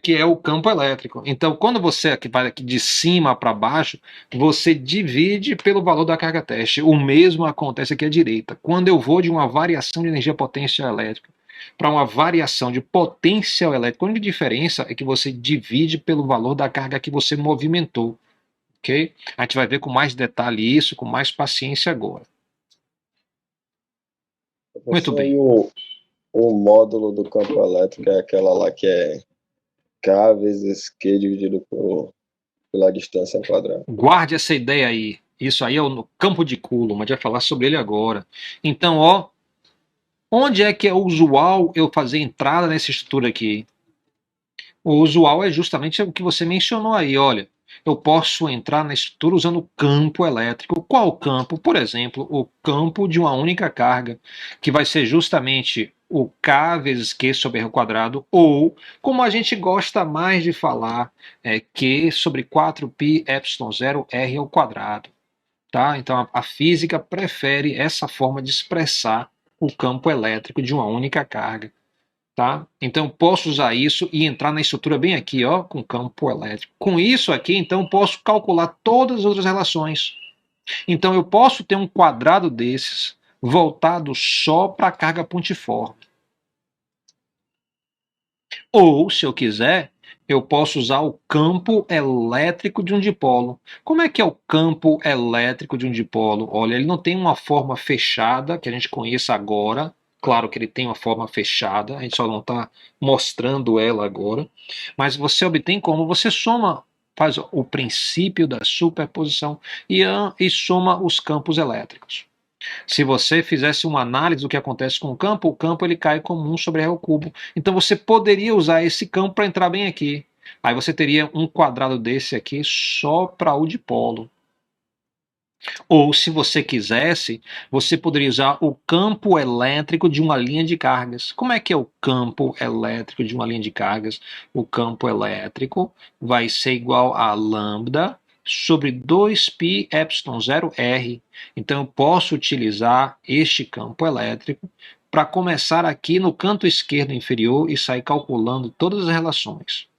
que é o campo elétrico. Então, quando você vai aqui de cima para baixo, você divide pelo valor da carga teste. O mesmo acontece aqui à direita. Quando eu vou de uma variação de energia potencial elétrica para uma variação de potencial elétrico, a única diferença é que você divide pelo valor da carga que você movimentou. Ok? A gente vai ver com mais detalhe isso, com mais paciência agora. Muito bem. O módulo do campo elétrico é aquela lá que é K vezes Q dividido pela distância ao quadrado. Guarde essa ideia aí. Isso aí é o campo de Coulomb, a gente vai falar sobre ele agora. Então, ó, onde é que é usual eu fazer entrada nessa estrutura aqui? O usual é justamente o que você mencionou aí, olha. Eu posso entrar na estrutura usando o campo elétrico. Qual campo? Por exemplo, o campo de uma única carga, que vai ser justamente o K vezes Q sobre R ao quadrado, ou, como a gente gosta mais de falar, Q sobre 4π epsilon 0 R ao quadrado. Tá? Então a física prefere essa forma de expressar o campo elétrico de uma única carga. Tá? Então posso usar isso e entrar na estrutura bem aqui, ó, com campo elétrico. Com isso aqui, então posso calcular todas as outras relações. Então eu posso ter um quadrado desses voltado só para a carga pontiforme. Ou, se eu quiser, eu posso usar o campo elétrico de um dipolo. Como é que é o campo elétrico de um dipolo? Olha, ele não tem uma forma fechada que a gente conheça agora. Claro que ele tem uma forma fechada, a gente só não está mostrando ela agora. Mas você obtém como você soma, faz o princípio da superposição e soma os campos elétricos. Se você fizesse uma análise do que acontece com o campo ele cai como 1 sobre R ao cubo. Então você poderia usar esse campo para entrar bem aqui. Aí você teria um quadrado desse aqui só para o dipolo. Ou, se você quisesse, você poderia usar o campo elétrico de uma linha de cargas. Como é que é o campo elétrico de uma linha de cargas? O campo elétrico vai ser igual a lambda sobre 2π epsilon 0 R. Então eu posso utilizar este campo elétrico para começar aqui no canto esquerdo inferior e sair calculando todas as relações.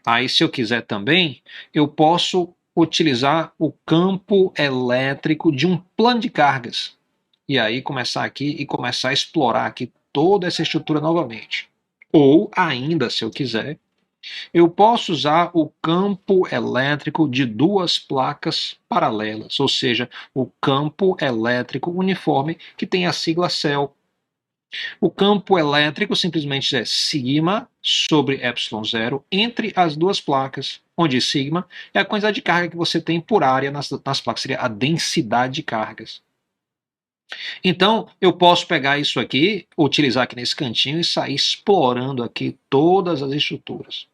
Aí, se eu quiser também, eu posso utilizar o campo elétrico de um plano de cargas. E aí começar aqui e começar a explorar aqui toda essa estrutura novamente. Ou ainda, se eu quiser, eu posso usar o campo elétrico de duas placas paralelas, ou seja, o campo elétrico uniforme que tem a sigla CEL. O campo elétrico simplesmente é sigma sobre ε0 entre as duas placas, onde sigma é a quantidade de carga que você tem por área nas placas, seria a densidade de cargas. Então, eu posso pegar isso aqui, utilizar aqui nesse cantinho e sair explorando aqui todas as estruturas.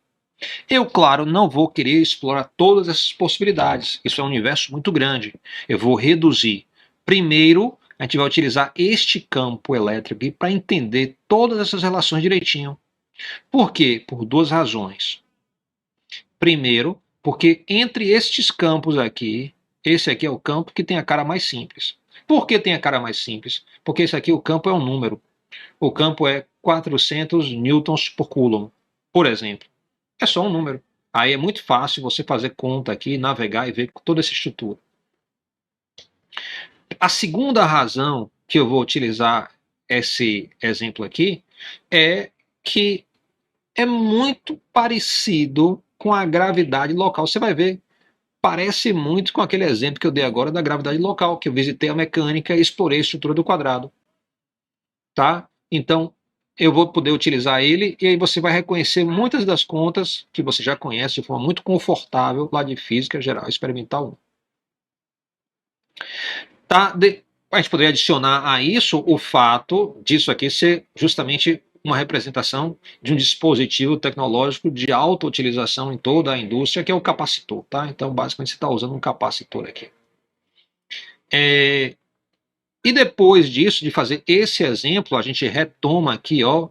Eu, claro, não vou querer explorar todas essas possibilidades. Isso é um universo muito grande. Eu vou reduzir. Primeiro, a gente vai utilizar este campo elétrico aqui para entender todas essas relações direitinho. Por quê? Por duas razões. Primeiro, porque entre estes campos aqui, esse aqui é o campo que tem a cara mais simples. Por que tem a cara mais simples? Porque esse aqui, o campo é um número. O campo é 400 newtons por coulomb, por exemplo. É só um número. Aí é muito fácil você fazer conta aqui, navegar e ver toda essa estrutura. A segunda razão que eu vou utilizar esse exemplo aqui é que é muito parecido com a gravidade local. Você vai ver, parece muito com aquele exemplo que eu dei agora da gravidade local, que eu visitei a mecânica e explorei a estrutura do quadrado. Tá? Então, eu vou poder utilizar ele e aí você vai reconhecer muitas das contas que você já conhece de forma muito confortável lá de Física Geral Experimental 1. Tá? A gente poderia adicionar a isso o fato disso aqui ser justamente uma representação de um dispositivo tecnológico de alta utilização em toda a indústria, que é o capacitor. Tá? Então, basicamente, você está usando um capacitor aqui. E depois disso, de fazer esse exemplo, a gente retoma aqui, ó,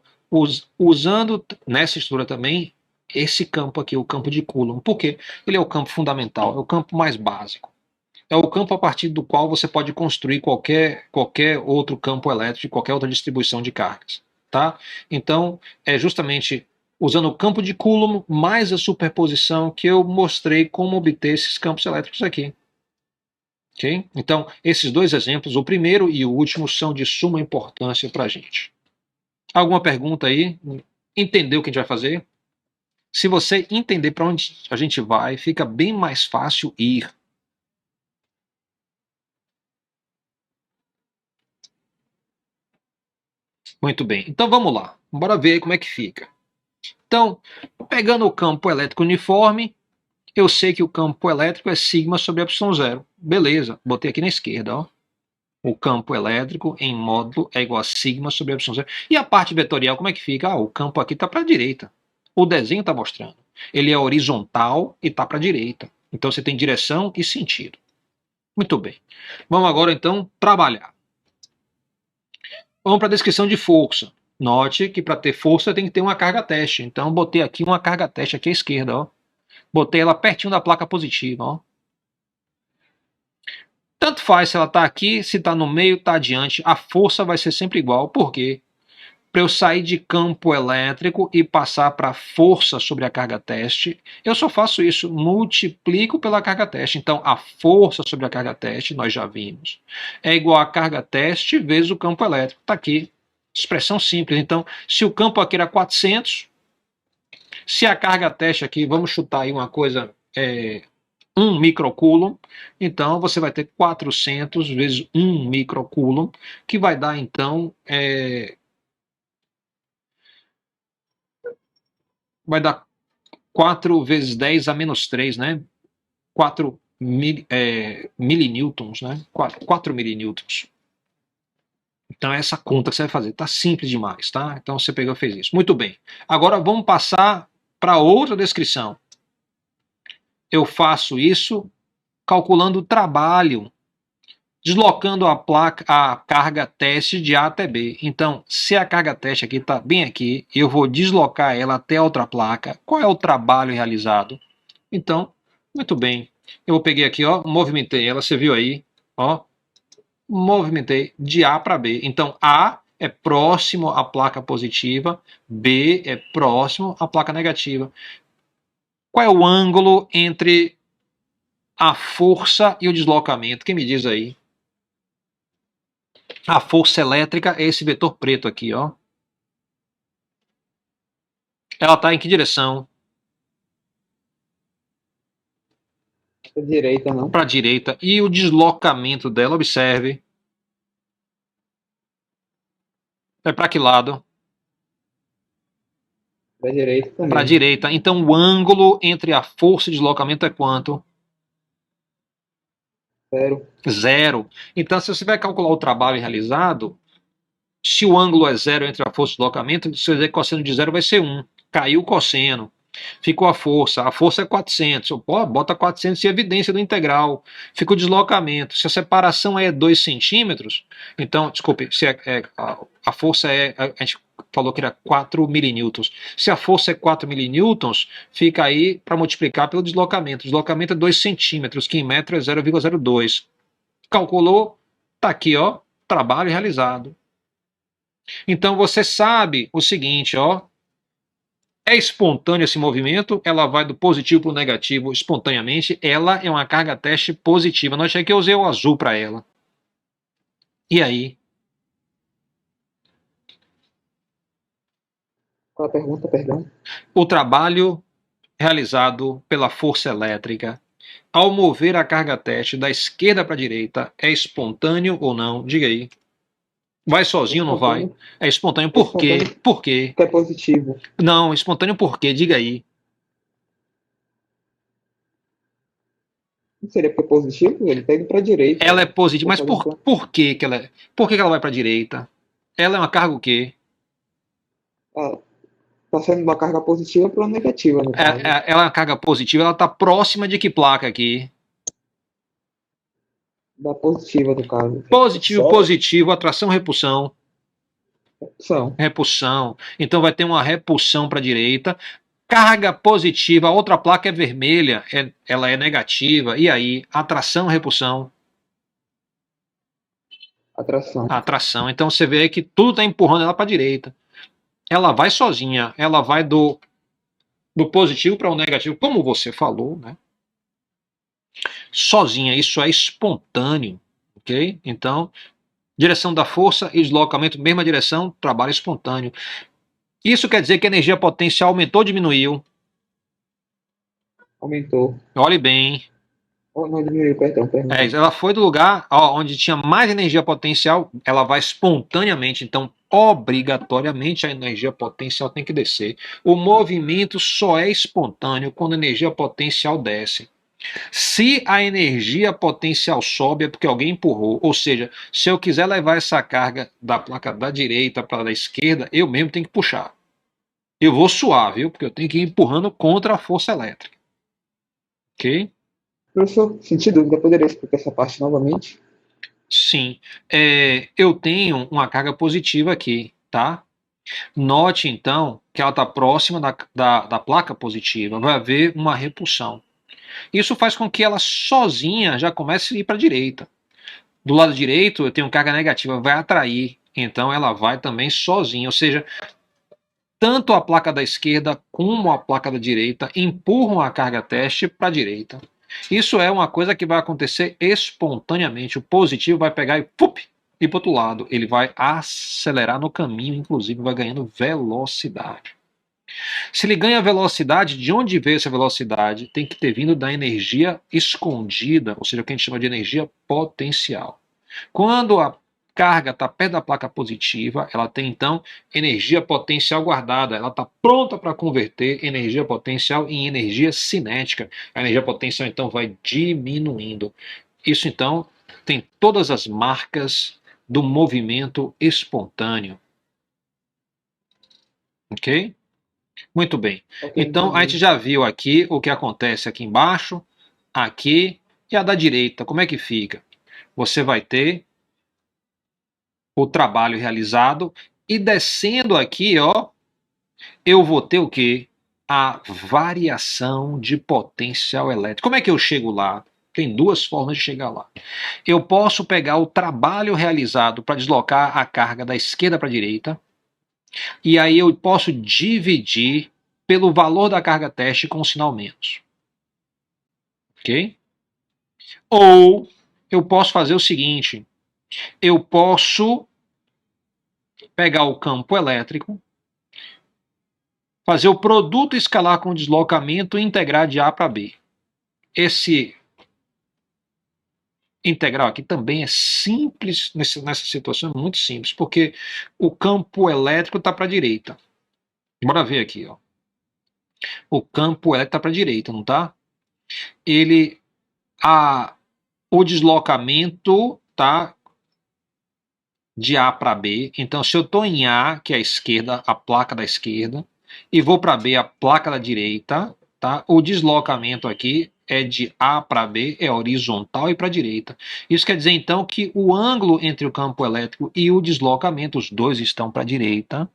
usando nessa estrutura também esse campo aqui, o campo de Coulomb. Por quê? Ele é o campo fundamental, é o campo mais básico. É o campo a partir do qual você pode construir qualquer outro campo elétrico, qualquer outra distribuição de cargas. Tá? Então, é justamente usando o campo de Coulomb mais a superposição que eu mostrei como obter esses campos elétricos aqui. Okay? Então, esses dois exemplos, o primeiro e o último, são de suma importância para a gente. Alguma pergunta aí? Entendeu o que a gente vai fazer? Se você entender para onde a gente vai, fica bem mais fácil ir. Muito bem. Então, vamos lá. Bora ver como é que fica. Então, pegando o campo elétrico uniforme, eu sei que o campo elétrico é sigma sobre ε0. Beleza, botei aqui na esquerda, ó. O campo elétrico em módulo é igual a sigma sobre ε0. E a parte vetorial, como é que fica? O campo aqui está para a direita. O desenho está mostrando. Ele é horizontal e está para a direita. Então você tem direção e sentido. Muito bem. Vamos agora, então, trabalhar. Vamos para a descrição de força. Note que para ter força tem que ter uma carga teste. Então botei aqui uma carga teste aqui à esquerda. Ó. Botei ela pertinho da placa positiva. Ó. Tanto faz se ela está aqui, se está no meio, está adiante, a força vai ser sempre igual. Por quê? Para eu sair de campo elétrico e passar para força sobre a carga teste, eu só faço isso, multiplico pela carga teste. Então, a força sobre a carga teste, nós já vimos, é igual a carga teste vezes o campo elétrico. Está aqui, expressão simples. Então, se o campo aqui era 400, se a carga teste aqui, vamos chutar aí uma coisa... 1 microcoulomb, então você vai ter 400 vezes 1 microcoulomb, que vai dar então, vai dar 4 vezes 10 a menos 3, né? 4 milinewtons, né? 4 milinewtons. Então é essa conta que você vai fazer, tá simples demais, tá? Então você pegou e fez isso. Muito bem. Agora vamos passar para outra descrição. Eu faço isso calculando o trabalho, deslocando a carga teste de A até B. Então, se a carga teste aqui está bem aqui, eu vou deslocar ela até a outra placa. Qual é o trabalho realizado? Então, muito bem. Eu peguei aqui, ó, movimentei ela, você viu aí, ó, movimentei de A para B. Então, A é próximo à placa positiva, B é próximo à placa negativa. Qual é o ângulo entre a força e o deslocamento? Quem me diz aí? A força elétrica é esse vetor preto aqui, ó. Ela está em que direção? Para direita, não? Para a direita. E o deslocamento dela, observe. É para que lado? Para a direita Para a também. direita. Então, o ângulo entre a força e deslocamento é quanto? 0. Zero. Então, se você vai calcular o trabalho realizado, se o ângulo é zero entre a força e o deslocamento, você dizer que cosseno de zero vai ser 1. Caiu o cosseno. Ficou a força. A força é 400. Pô, bota 400 em evidência do integral. Fica o deslocamento. Se a separação é 2 centímetros, então, desculpe, se a força é. A gente falou que era 4 milinewtons. Se a força é 4 milinewtons, fica aí para multiplicar pelo deslocamento. O deslocamento é 2 centímetros, que em metro é 0,02. Calculou, tá aqui, ó, trabalho realizado. Então você sabe o seguinte, ó, é espontâneo esse movimento, ela vai do positivo para o negativo espontaneamente, ela é uma carga teste positiva. Nós achei que eu usei o azul para ela. E aí? Qual a pergunta, perdão? O trabalho realizado pela força elétrica ao mover a carga teste da esquerda para a direita é espontâneo ou não? Diga aí. Vai sozinho ou não vai? Espontâneo. É espontâneo por quê? Espontâneo. Por quê? Que é positivo. Não, espontâneo por quê? Diga aí. Não seria porque é positivo? Ele está indo para a direita. Ela é positiva, Tá mas por que que ela é? Por que que ela vai para a direita? Ela é uma carga o quê? Tá sendo uma carga positiva para uma negativa, no caso. Ela é uma carga positiva, ela está próxima de que placa aqui? Da positiva, no caso. Positivo, Só- positivo, atração, repulsão. São. Repulsão. Então vai ter uma repulsão para a direita. Carga positiva, a outra placa é vermelha, ela é negativa. E aí? Atração, repulsão? Atração. Atração. Então você vê aí que tudo está empurrando ela para a direita. Ela vai sozinha, ela vai do positivo para o negativo, como você falou, né? Sozinha, isso é espontâneo, ok? Então, direção da força e deslocamento, mesma direção, trabalho espontâneo. Isso quer dizer que a energia potencial aumentou ou diminuiu? Aumentou. Olhe bem. Oh, não diminuiu, perdão. Ela foi do lugar onde tinha mais energia potencial, ela vai espontaneamente, então obrigatoriamente a energia potencial tem que descer. O movimento só é espontâneo quando a energia potencial desce. Se a energia potencial sobe é porque alguém empurrou, ou seja, se eu quiser levar essa carga da placa da direita para a esquerda, eu mesmo tenho que puxar. Eu vou suar, viu? Porque eu tenho que ir empurrando contra a força elétrica. Ok? Professor, senti dúvida, poderia explicar essa parte novamente? Sim. Eu tenho uma carga positiva aqui, tá? Note, então, que ela está próxima da placa positiva. Vai haver uma repulsão. Isso faz com que ela sozinha já comece a ir para a direita. Do lado direito, eu tenho carga negativa, vai atrair. Então, ela vai também sozinha. Ou seja, tanto a placa da esquerda como a placa da direita empurram a carga teste para a direita. Isso é uma coisa que vai acontecer espontaneamente. O positivo vai pegar e ir para o outro lado. Ele vai acelerar no caminho, inclusive vai ganhando velocidade. Se ele ganha velocidade, de onde veio essa velocidade? Tem que ter vindo da energia escondida, ou seja, o que a gente chama de energia potencial. Quando a carga está perto da placa positiva, ela tem então energia potencial guardada, ela está pronta para converter energia potencial em energia cinética. A energia potencial então vai diminuindo. Isso então tem todas as marcas do movimento espontâneo. Ok? Muito bem. Ok, Então a gente já viu aqui o que acontece aqui embaixo, aqui e a da direita. Como é que fica? Você vai ter o trabalho realizado e descendo aqui, ó, eu vou ter o quê? A variação de potencial elétrico. Como é que eu chego lá? Tem duas formas de chegar lá. Eu posso pegar o trabalho realizado para deslocar a carga da esquerda para a direita, e aí eu posso dividir pelo valor da carga teste com o sinal menos. Ok? Ou eu posso fazer o seguinte: eu posso pegar o campo elétrico, fazer o produto escalar com o deslocamento e integrar de A para B. Esse integral aqui também é simples, nessa situação é muito simples, porque o campo elétrico está para a direita. Bora ver aqui, ó. O campo elétrico está para a direita, não está? O deslocamento tá de A para B. Então, se eu estou em A, que é a esquerda, a placa da esquerda, e vou para B, a placa da direita, tá? O deslocamento aqui é de A para B, é horizontal e para a direita. Isso quer dizer, então, que o ângulo entre o campo elétrico e o deslocamento, os dois estão para a direita,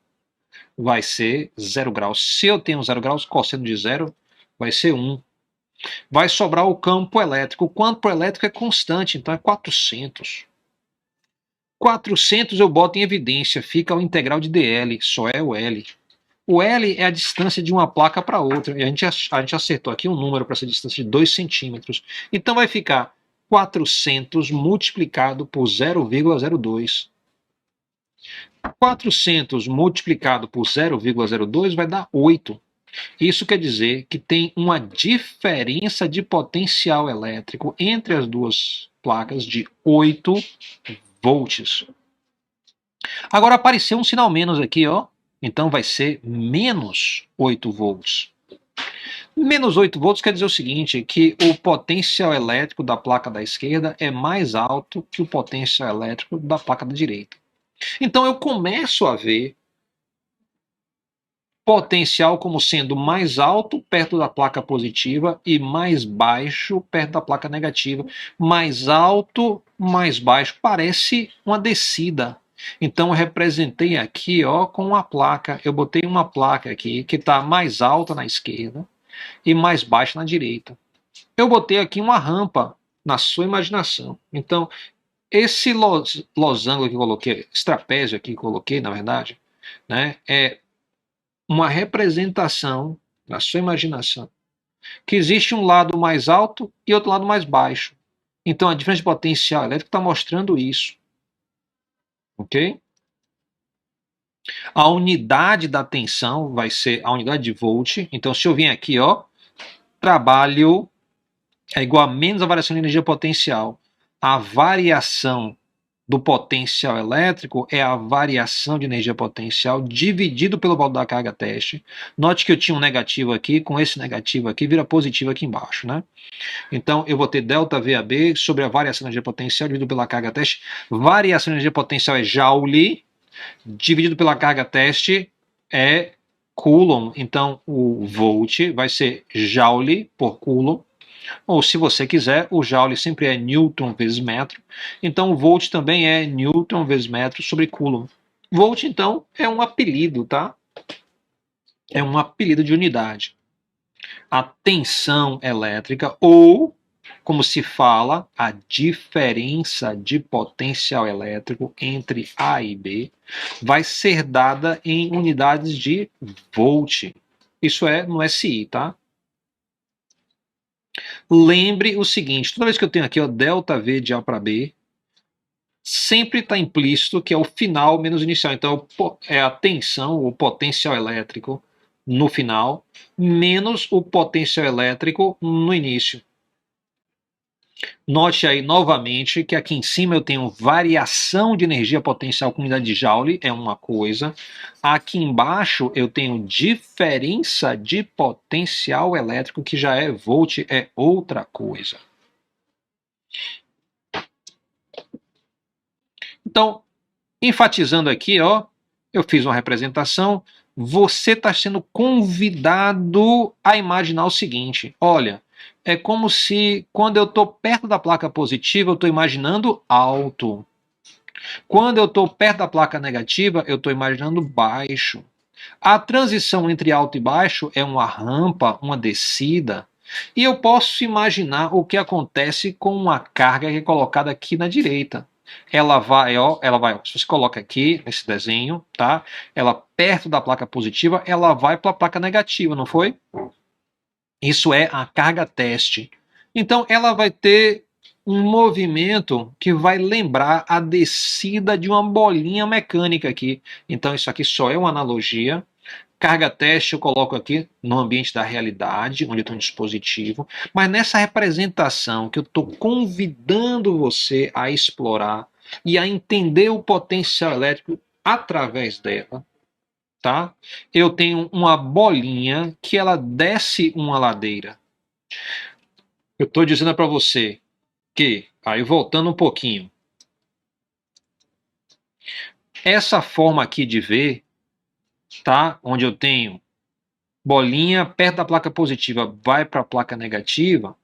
vai ser 0 graus. Se eu tenho 0 graus, cosseno de 0 vai ser 1. Vai sobrar o campo elétrico. O campo elétrico é constante, então é 400. 400 eu boto em evidência, fica o integral de dl, só é o L. O L é a distância de uma placa para outra, e a gente acertou aqui um número para essa distância de 2 centímetros. Então vai ficar 400 multiplicado por 0,02. 400 multiplicado por 0,02 vai dar 8. Isso quer dizer que tem uma diferença de potencial elétrico entre as duas placas de 8 volts. Agora apareceu um sinal menos aqui, ó. Então vai ser menos 8 volts. Menos 8 volts quer dizer o seguinte, que o potencial elétrico da placa da esquerda é mais alto que o potencial elétrico da placa da direita. Então eu começo a ver potencial como sendo mais alto perto da placa positiva e mais baixo perto da placa negativa. Mais alto, mais baixo. Parece uma descida. Então eu representei aqui, ó, com uma placa. Eu botei uma placa aqui que está mais alta na esquerda e mais baixa na direita. Eu botei aqui uma rampa na sua imaginação. Então esse losango que eu coloquei, esse trapézio aqui que eu coloquei, na verdade, né, é uma representação na sua imaginação que existe um lado mais alto e outro lado mais baixo. Então a diferença de potencial elétrico está mostrando isso. Ok? A unidade da tensão vai ser a unidade de volt. Então se eu vim aqui, ó, trabalho é igual a menos a variação de energia potencial. A variação do potencial elétrico é a variação de energia potencial dividido pelo valor da carga teste. Note que eu tinha um negativo aqui, com esse negativo aqui vira positivo aqui embaixo, né? Então eu vou ter delta VAB sobre a variação de energia potencial dividido pela carga teste. Variação de energia potencial é Joule, dividido pela carga teste é Coulomb. Então o volt vai ser Joule por Coulomb. Ou, se você quiser, o Joule sempre é Newton vezes metro. Então, o Volt também é Newton vezes metro sobre Coulomb. Volt, então, é um apelido, tá? É um apelido de unidade. A tensão elétrica, ou, como se fala, a diferença de potencial elétrico entre A e B, vai ser dada em unidades de volt. Isso é no SI, tá? Lembre o seguinte, toda vez que eu tenho aqui ó, delta V de A para B, sempre está implícito que é o final menos o inicial. Então é a tensão, o potencial elétrico no final, menos o potencial elétrico no início. Note aí novamente que aqui em cima eu tenho variação de energia potencial com unidade de Joule, é uma coisa. Aqui embaixo eu tenho diferença de potencial elétrico, que já é volt, é outra coisa. Então, enfatizando aqui, ó, eu fiz uma representação. Você está sendo convidado a imaginar o seguinte, olha, é como se, quando eu estou perto da placa positiva, eu estou imaginando alto. Quando eu estou perto da placa negativa, eu estou imaginando baixo. A transição entre alto e baixo é uma rampa, uma descida. E eu posso imaginar o que acontece com uma carga que é colocada aqui na direita. Ela vai, ó, se você coloca aqui nesse desenho, tá? Ela perto da placa positiva, ela vai para a placa negativa, não foi? Isso é a carga teste. Então, ela vai ter um movimento que vai lembrar a descida de uma bolinha mecânica aqui. Então, isso aqui só é uma analogia. Carga teste eu coloco aqui no ambiente da realidade, onde tem um dispositivo, mas nessa representação que eu estou convidando você a explorar e a entender o potencial elétrico através dela, tá? Eu tenho uma bolinha que ela desce uma ladeira. Eu estou dizendo para você que, aí voltando um pouquinho, essa forma aqui de ver, tá? Onde eu tenho bolinha perto da placa positiva, vai para a placa negativa,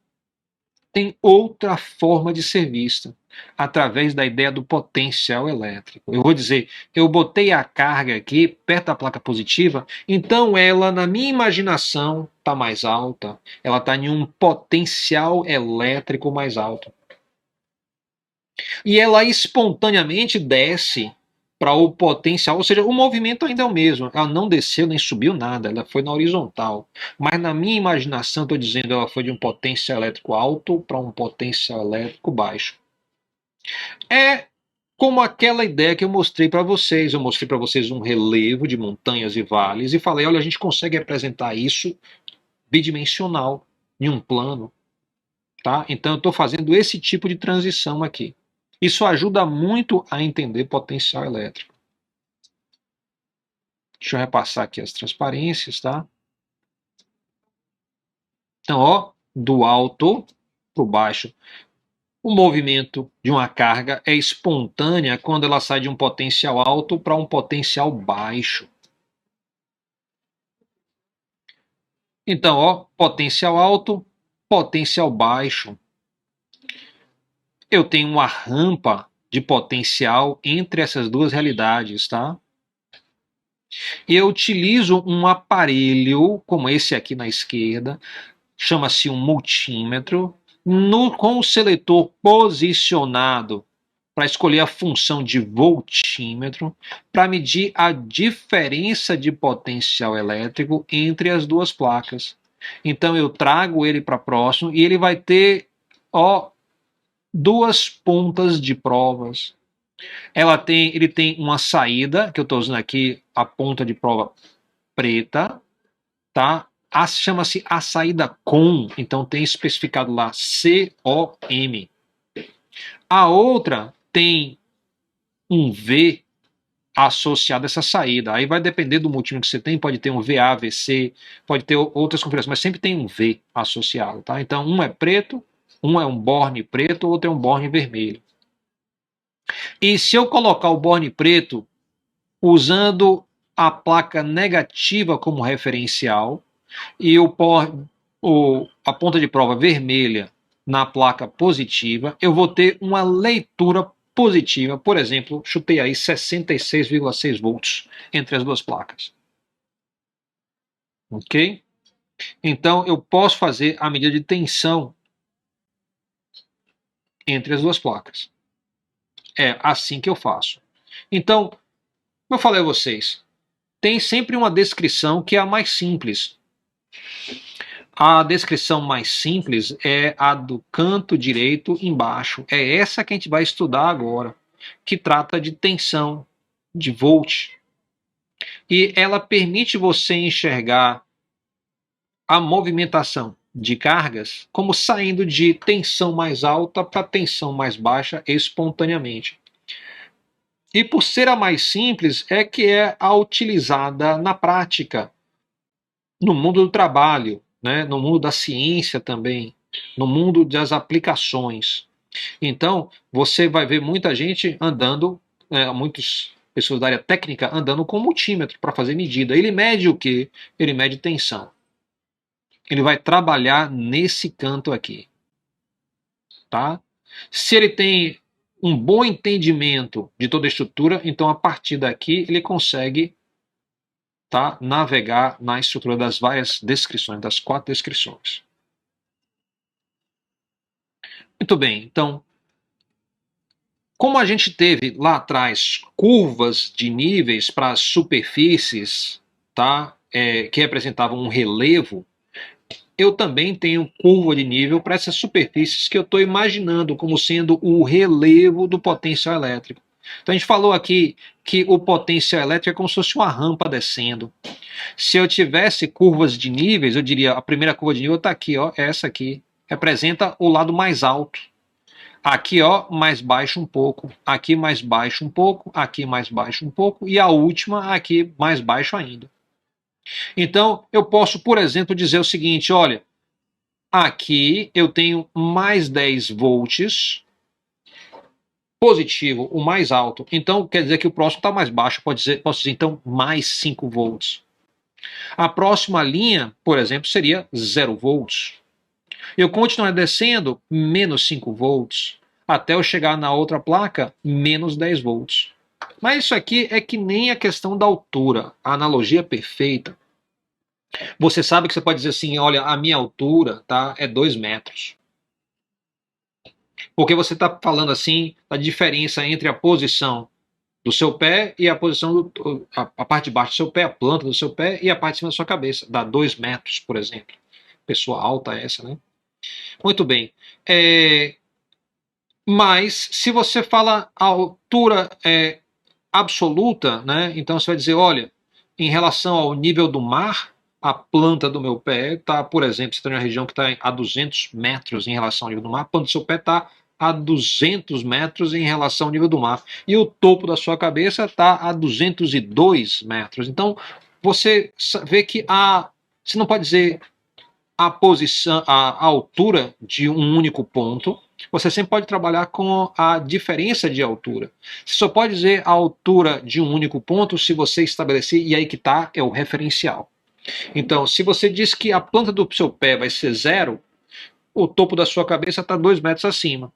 tem outra forma de ser vista, através da ideia do potencial elétrico. Eu vou dizer, eu botei a carga aqui perto da placa positiva, então ela, na minha imaginação, está mais alta, ela está em um potencial elétrico mais alto. E ela espontaneamente desce para o potencial, ou seja, o movimento ainda é o mesmo, ela não desceu nem subiu nada, ela foi na horizontal. Mas na minha imaginação, estou dizendo, ela foi de um potencial elétrico alto para um potencial elétrico baixo. É como aquela ideia que eu mostrei para vocês. Eu mostrei para vocês um relevo de montanhas e vales e falei, olha, a gente consegue representar isso bidimensional, em um plano. Tá? Então eu estou fazendo esse tipo de transição aqui. Isso ajuda muito a entender potencial elétrico. Deixa eu repassar aqui as transparências, tá? Então, ó, do alto para o baixo. O movimento de uma carga é espontânea quando ela sai de um potencial alto para um potencial baixo. Então, ó, potencial alto, potencial baixo. Eu tenho uma rampa de potencial entre essas duas realidades, tá? E eu utilizo um aparelho, como esse aqui na esquerda, chama-se um multímetro, com o seletor posicionado para escolher a função de voltímetro, para medir a diferença de potencial elétrico entre as duas placas. Então eu trago ele para próximo e ele vai ter, ó, duas pontas de provas. Ele tem uma saída, que eu estou usando aqui a ponta de prova preta, tá? Chama-se a saída COM, então tem especificado lá COM. A outra tem um V associado a essa saída. Aí vai depender do multímetro que você tem, pode ter um VA, VC, pode ter outras configurações, mas sempre tem um V associado, tá? Então um é preto, um é um borne preto, outro é um borne vermelho. E se eu colocar o borne preto usando a placa negativa como referencial e a ponta de prova vermelha na placa positiva, eu vou ter uma leitura positiva. Por exemplo, chutei aí 66,6 volts entre as duas placas. Ok? Então, eu posso fazer a medida de tensão entre as duas placas. É assim que eu faço. Então, como eu falei a vocês, tem sempre uma descrição que é a mais simples. A descrição mais simples é a do canto direito embaixo. É essa que a gente vai estudar agora, que trata de tensão, de volt. E ela permite você enxergar a movimentação de cargas como saindo de tensão mais alta para tensão mais baixa espontaneamente. E por ser a mais simples, é que é a utilizada na prática, no mundo do trabalho, né? No mundo da ciência também, no mundo das aplicações. Então, você vai ver muita gente andando, muitas pessoas da área técnica andando com multímetro para fazer medida. Ele mede o quê? Ele mede tensão. Ele vai trabalhar nesse canto aqui. Tá? Se ele tem um bom entendimento de toda a estrutura, então a partir daqui ele consegue, tá, navegar na estrutura das várias descrições, das 4 descrições. Muito bem, então, como a gente teve lá atrás curvas de níveis para as superfícies, tá, que representavam um relevo, eu também tenho curva de nível para essas superfícies que eu estou imaginando como sendo o relevo do potencial elétrico. Então a gente falou aqui que o potencial elétrico é como se fosse uma rampa descendo. Se eu tivesse curvas de níveis, eu diria, a primeira curva de nível está aqui, ó, essa aqui, representa o lado mais alto. Aqui, ó, mais baixo um pouco, aqui mais baixo um pouco, aqui mais baixo um pouco, e a última aqui mais baixo ainda. Então, eu posso, por exemplo, dizer o seguinte, olha, aqui eu tenho mais 10 volts, positivo, o mais alto. Então, quer dizer que o próximo está mais baixo, posso dizer, então, mais 5 volts. A próxima linha, por exemplo, seria 0 volts. Eu continuar descendo, menos 5 volts, até eu chegar na outra placa, menos 10 volts. Mas isso aqui é que nem a questão da altura, a analogia perfeita. Você sabe que você pode dizer assim, olha, a minha altura tá, é 2 metros. Porque você está falando assim da diferença entre a posição do seu pé e a posição, a parte de baixo do seu pé, a planta do seu pé e a parte de cima da sua cabeça. Dá 2 metros, por exemplo. Pessoa alta essa, né? Muito bem. Mas se você fala a altura absoluta, né? Então você vai dizer, olha, em relação ao nível do mar, a planta do meu pé está, por exemplo, você está em uma região que está a 200 metros em relação ao nível do mar, a planta do seu pé está a 200 metros em relação ao nível do mar. E o topo da sua cabeça está a 202 metros. Então, você vê que você não pode dizer a posição, a altura de um único ponto. Você sempre pode trabalhar com a diferença de altura. Você só pode dizer a altura de um único ponto se você estabelecer, e aí que está, é o referencial. Então, se você diz que a planta do seu pé vai ser 0, o topo da sua cabeça está 2 metros acima.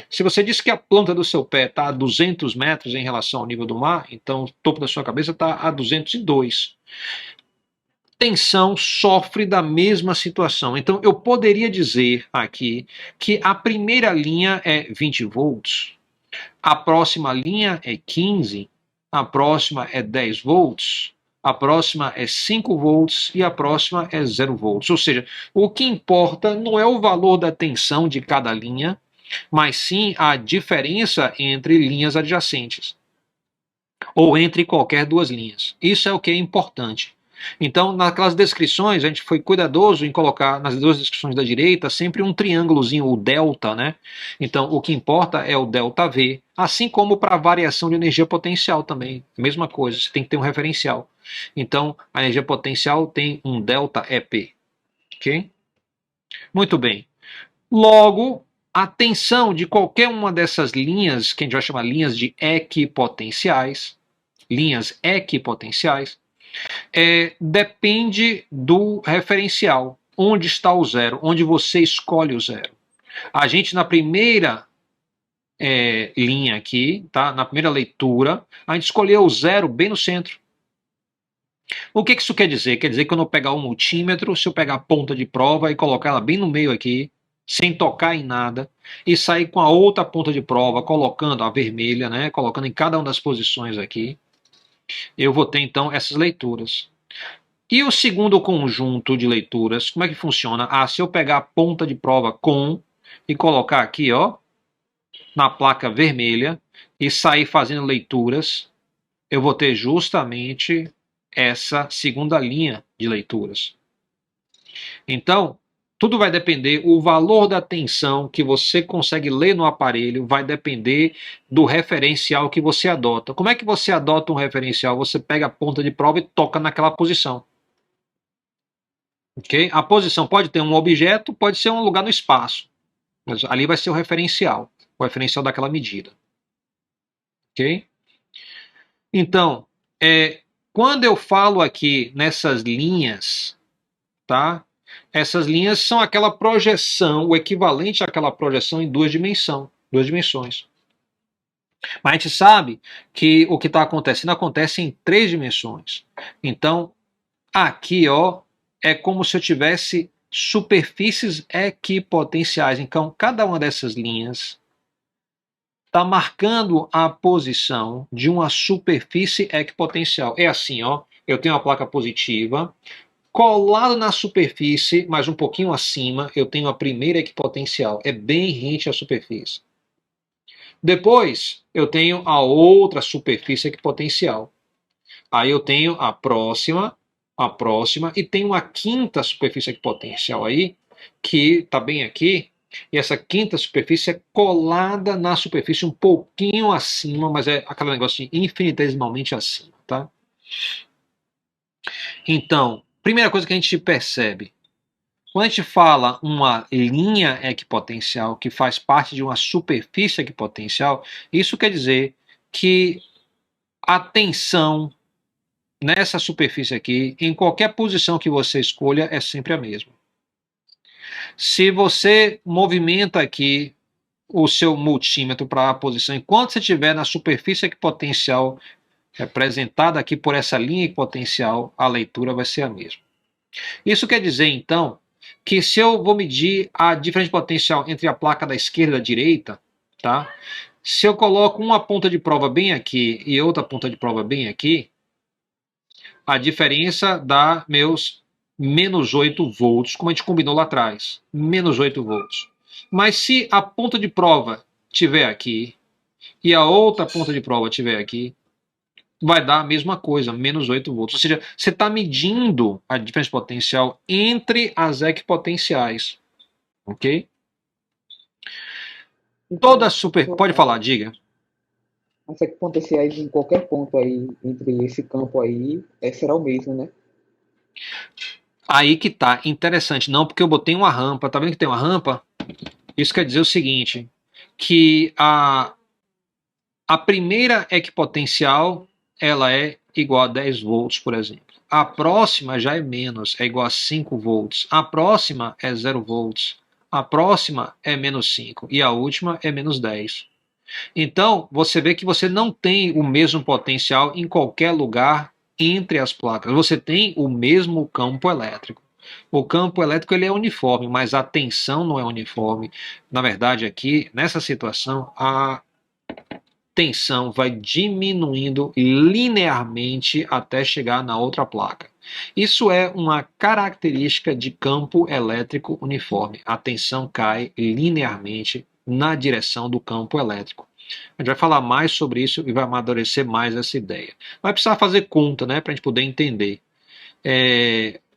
Se você diz que a planta do seu pé está a 200 metros em relação ao nível do mar, então o topo da sua cabeça está a 202. Tensão sofre da mesma situação. Então, eu poderia dizer aqui que a primeira linha é 20 volts, a próxima linha é 15, a próxima é 10 volts, a próxima é 5 volts e a próxima é 0 volts. Ou seja, o que importa não é o valor da tensão de cada linha, mas sim a diferença entre linhas adjacentes, ou entre qualquer duas linhas. Isso é o que é importante. Então, naquelas descrições, a gente foi cuidadoso em colocar nas duas descrições da direita sempre um triângulozinho, o delta, né? Então, o que importa é o delta V, assim como para a variação de energia potencial também. Mesma coisa, você tem que ter um referencial. Então, a energia potencial tem um delta EP. Ok? Muito bem. Logo, a tensão de qualquer uma dessas linhas, que a gente vai chamar linhas de equipotenciais, depende do referencial. Onde está o zero? Onde você escolhe o zero. A gente, na primeira linha aqui, tá? Na primeira leitura, a gente escolheu o zero bem no centro. O que isso quer dizer? Quer dizer que quando eu pegar o multímetro, se eu pegar a ponta de prova e colocar ela bem no meio aqui, sem tocar em nada, e sair com a outra ponta de prova, colocando a vermelha, né? Colocando em cada uma das posições aqui, eu vou ter então essas leituras. E o segundo conjunto de leituras, como é que funciona? Se eu pegar a ponta de prova com e colocar aqui, ó, na placa vermelha e sair fazendo leituras, eu vou ter justamente essa segunda linha de leituras. Então, tudo vai depender, o valor da tensão que você consegue ler no aparelho vai depender do referencial que você adota. Como é que você adota um referencial? Você pega a ponta de prova e toca naquela posição. Okay? A posição pode ter um objeto, pode ser um lugar no espaço. Mas ali vai ser o referencial daquela medida. Ok? Então, quando eu falo aqui nessas linhas, tá? Essas linhas são aquela projeção, o equivalente àquela projeção em duas dimensões. Mas a gente sabe que o que está acontecendo acontece em 3 dimensões. Então, aqui, ó, é como se eu tivesse superfícies equipotenciais. Então, cada uma dessas linhas está marcando a posição de uma superfície equipotencial. É assim, ó, eu tenho uma placa positiva, colado na superfície, mas um pouquinho acima, eu tenho a primeira equipotencial. É bem rente à superfície. Depois, eu tenho a outra superfície equipotencial. Aí eu tenho a próxima, e tem uma quinta superfície equipotencial aí, que está bem aqui, e essa quinta superfície é colada na superfície um pouquinho acima, mas é aquele negócio de infinitesimalmente acima, tá? Então, primeira coisa que a gente percebe, quando a gente fala uma linha equipotencial que faz parte de uma superfície equipotencial, isso quer dizer que a tensão nessa superfície aqui, em qualquer posição que você escolha, é sempre a mesma. Se você movimenta aqui o seu multímetro para a posição, enquanto você estiver na superfície equipotencial representada aqui por essa linha equipotencial, a leitura vai ser a mesma. Isso quer dizer, então, que se eu vou medir a diferença de potencial entre a placa da esquerda e da direita, tá? Se eu coloco uma ponta de prova bem aqui e outra ponta de prova bem aqui, a diferença dá meus menos 8 volts, como a gente combinou lá atrás. Menos 8 volts. Mas se a ponta de prova estiver aqui e a outra ponta de prova estiver aqui, vai dar a mesma coisa, menos 8 volts. Ou seja, você está medindo a diferença de potencial entre as equipotenciais. Ok? Toda super... Pode falar, diga. As equipotenciais em qualquer ponto aí, entre esse campo aí, será o mesmo, né? Aí que tá interessante. Não, porque eu botei uma rampa. Tá vendo que tem uma rampa? Isso quer dizer o seguinte, que a primeira equipotencial, ela é igual a 10 volts, por exemplo. A próxima já é menos, é igual a 5 volts. A próxima é 0 volts. A próxima é menos 5. E a última é menos 10. Então, você vê que você não tem o mesmo potencial em qualquer lugar entre as placas. Você tem o mesmo campo elétrico. O campo elétrico ele é uniforme, mas a tensão não é uniforme. Na verdade, aqui, nessa situação, a tensão vai diminuindo linearmente até chegar na outra placa. Isso é uma característica de campo elétrico uniforme. A tensão cai linearmente na direção do campo elétrico. A gente vai falar mais sobre isso e vai amadurecer mais essa ideia. Vai precisar fazer conta, né, para a gente poder entender.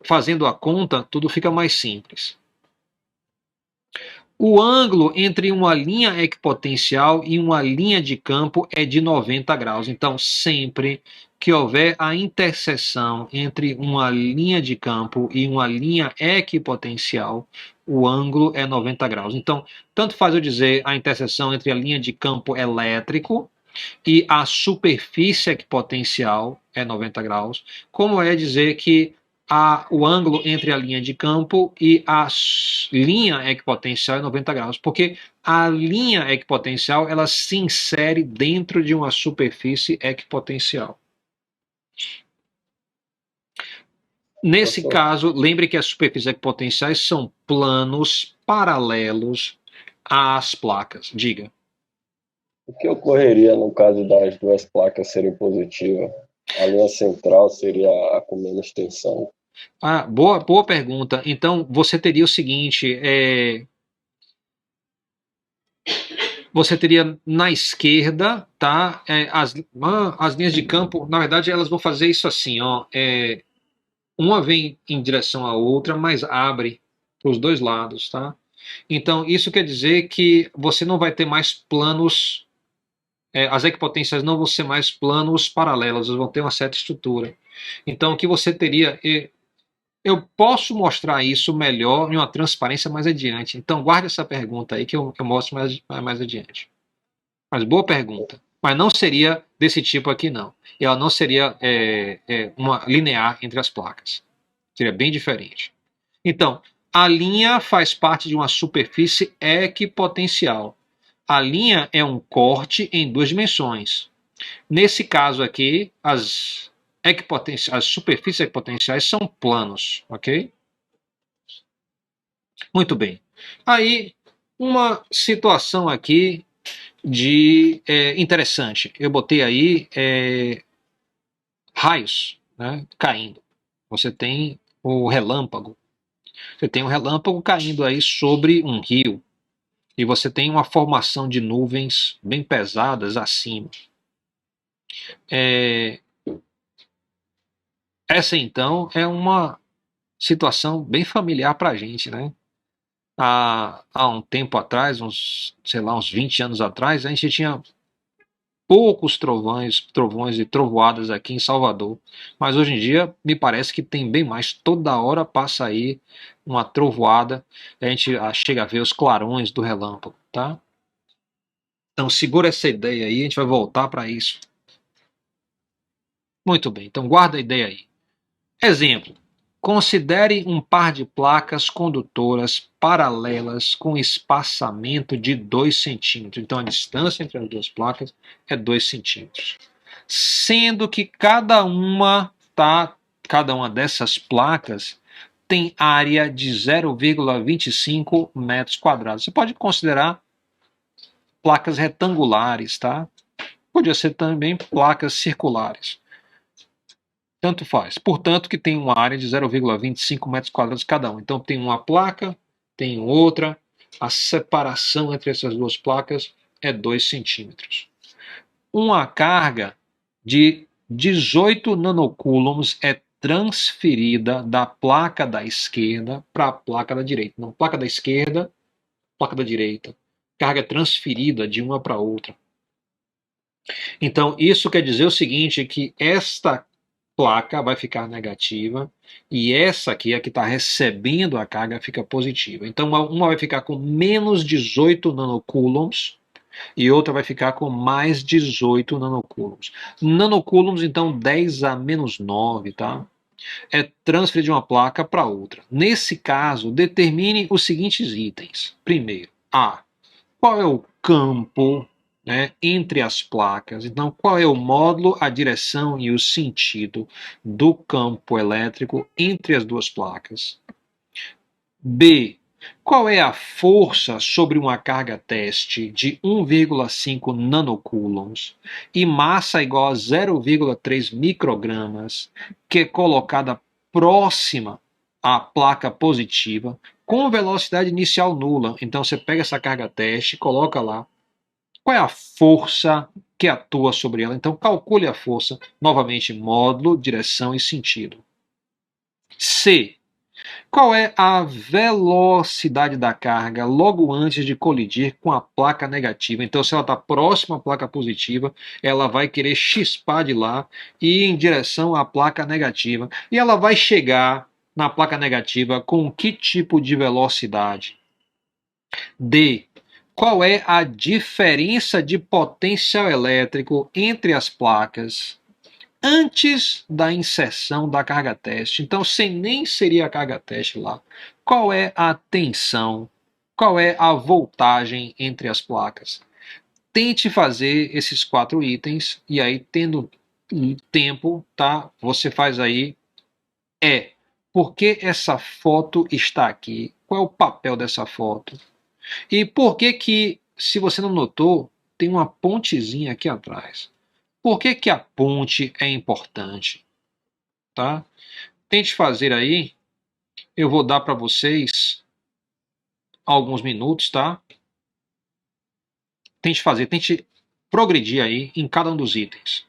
Fazendo a conta, tudo fica mais simples. O ângulo entre uma linha equipotencial e uma linha de campo é de 90 graus. Então, sempre que houver a interseção entre uma linha de campo e uma linha equipotencial, o ângulo é 90 graus. Então, tanto faz eu dizer a interseção entre a linha de campo elétrico e a superfície equipotencial é 90 graus, como é dizer que o ângulo entre a linha de campo e a linha equipotencial é 90 graus, porque a linha equipotencial ela se insere dentro de uma superfície equipotencial. Nesse caso, lembre que as superfícies equipotenciais são planos paralelos às placas. Diga. O que ocorreria no caso das duas placas serem positivas? A linha central seria a com menos tensão. Boa pergunta. Então, você teria o seguinte, você teria na esquerda, tá? As linhas de campo, na verdade, elas vão fazer isso assim, ó. Uma vem em direção à outra, mas abre para os dois lados, tá? Então, isso quer dizer que você não vai ter mais planos, as equipotências não vão ser mais planos paralelos, elas vão ter uma certa estrutura. Então, o que você teria... Eu posso mostrar isso melhor em uma transparência mais adiante. Então, guarde essa pergunta aí que eu mostro mais adiante. Mas boa pergunta. Mas não seria desse tipo aqui, não. E ela não seria uma linear entre as placas. Seria bem diferente. Então, a linha faz parte de uma superfície equipotencial. A linha é um corte em duas dimensões. Nesse caso aqui, as superfícies equipotenciais são planos, ok? Muito bem. Aí, uma situação aqui de interessante. Eu botei aí raios, né, caindo. Você tem o relâmpago. Você tem um relâmpago caindo aí sobre um rio. e você tem uma formação de nuvens bem pesadas acima. Essa então é uma situação bem familiar para a gente, né? Há um tempo atrás, sei lá, uns 20 anos atrás, a gente tinha poucos trovões e trovoadas aqui em Salvador, mas hoje em dia me parece que tem bem mais. Toda hora passa aí uma trovoada, a gente chega a ver os clarões do relâmpago, tá? Então segura essa ideia aí, a gente vai voltar para isso. Muito bem, então guarda a ideia aí. Exemplo: considere um par de placas condutoras paralelas com espaçamento de 2 centímetros. Então a distância entre as duas placas é 2 centímetros. Sendo que cada uma dessas placas tem área de 0,25 metros quadrados. Você pode considerar placas retangulares, tá? Podia ser também placas circulares. Tanto faz. Portanto, que tem uma área de 0,25 metros quadrados cada um. Então, tem uma placa, tem outra. A separação entre essas duas placas é 2 centímetros. Uma carga de 18 nanocoulombs é transferida da placa da esquerda para a placa da direita. Não, placa da esquerda, placa da direita. Carga transferida de uma para outra. Então, isso quer dizer o seguinte, que esta placa vai ficar negativa e essa aqui, a que está recebendo a carga, fica positiva. Então, uma vai ficar com menos 18 nanocoulombs e outra vai ficar com mais 18 nanocoulombs. Nanocoulombs, então, 10 a menos 9, tá? É transferir de uma placa para outra. Nesse caso, determine os seguintes itens. Primeiro, qual é o campo, né, entre as placas? Então, qual é o módulo, a direção e o sentido do campo elétrico entre as duas placas? B. Qual é a força sobre uma carga teste de 1,5 nanocoulombs e massa igual a 0,3 microgramas, que é colocada próxima à placa positiva, com velocidade inicial nula? Então você pega essa carga teste, coloca lá. Qual é a força que atua sobre ela? Então calcule a força, novamente, módulo, direção e sentido. C. Qual é a velocidade da carga logo antes de colidir com a placa negativa? Então, se ela está próxima à placa positiva, ela vai querer chispar de lá e ir em direção à placa negativa. E ela vai chegar na placa negativa com que tipo de velocidade? D. Qual é a diferença de potencial elétrico entre as placas antes da inserção da carga teste? Então, sem nem inserir a carga teste lá, qual é a tensão, qual é a voltagem entre as placas? Tente fazer esses 4 itens e aí, tendo tempo, tá? Você faz aí. Por que essa foto está aqui? Qual é o papel dessa foto? E por que, se você não notou, tem uma pontezinha aqui atrás? Por que a ponte é importante? Tá? Tente fazer aí. Eu vou dar para vocês alguns minutos, tá? Tente progredir aí em cada um dos itens.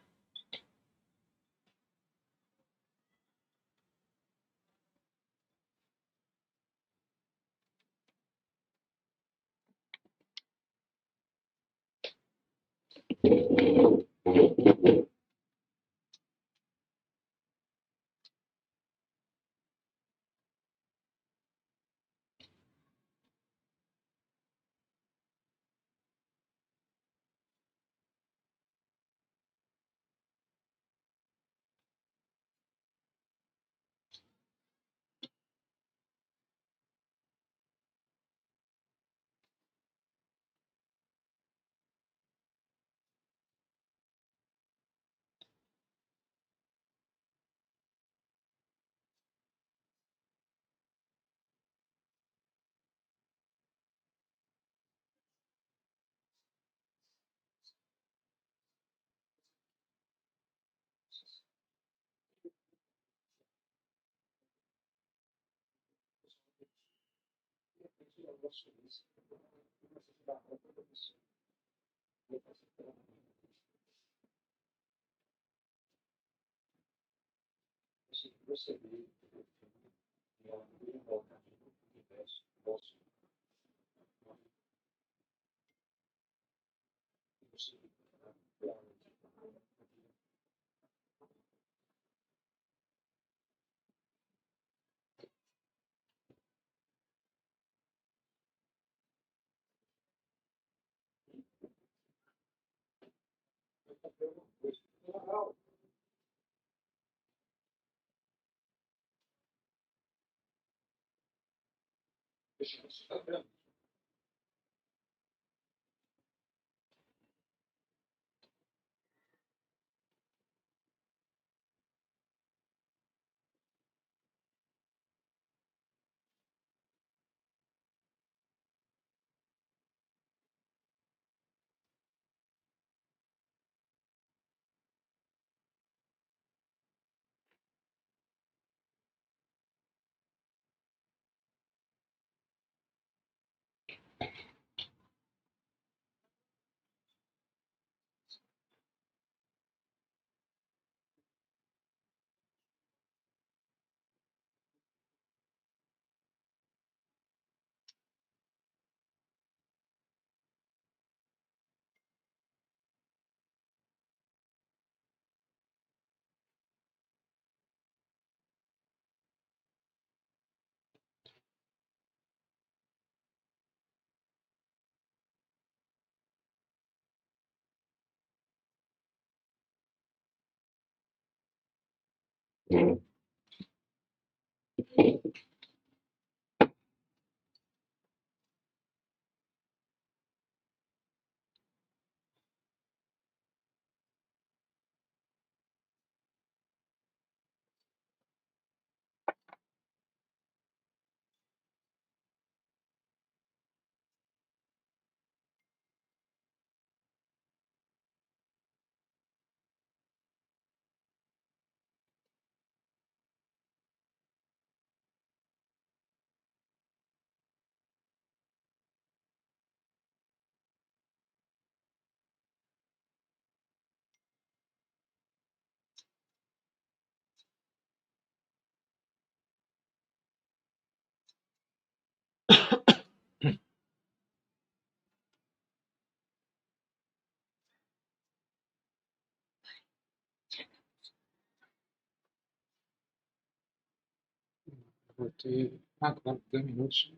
Vou ter. Ah, claro, 2 minutos.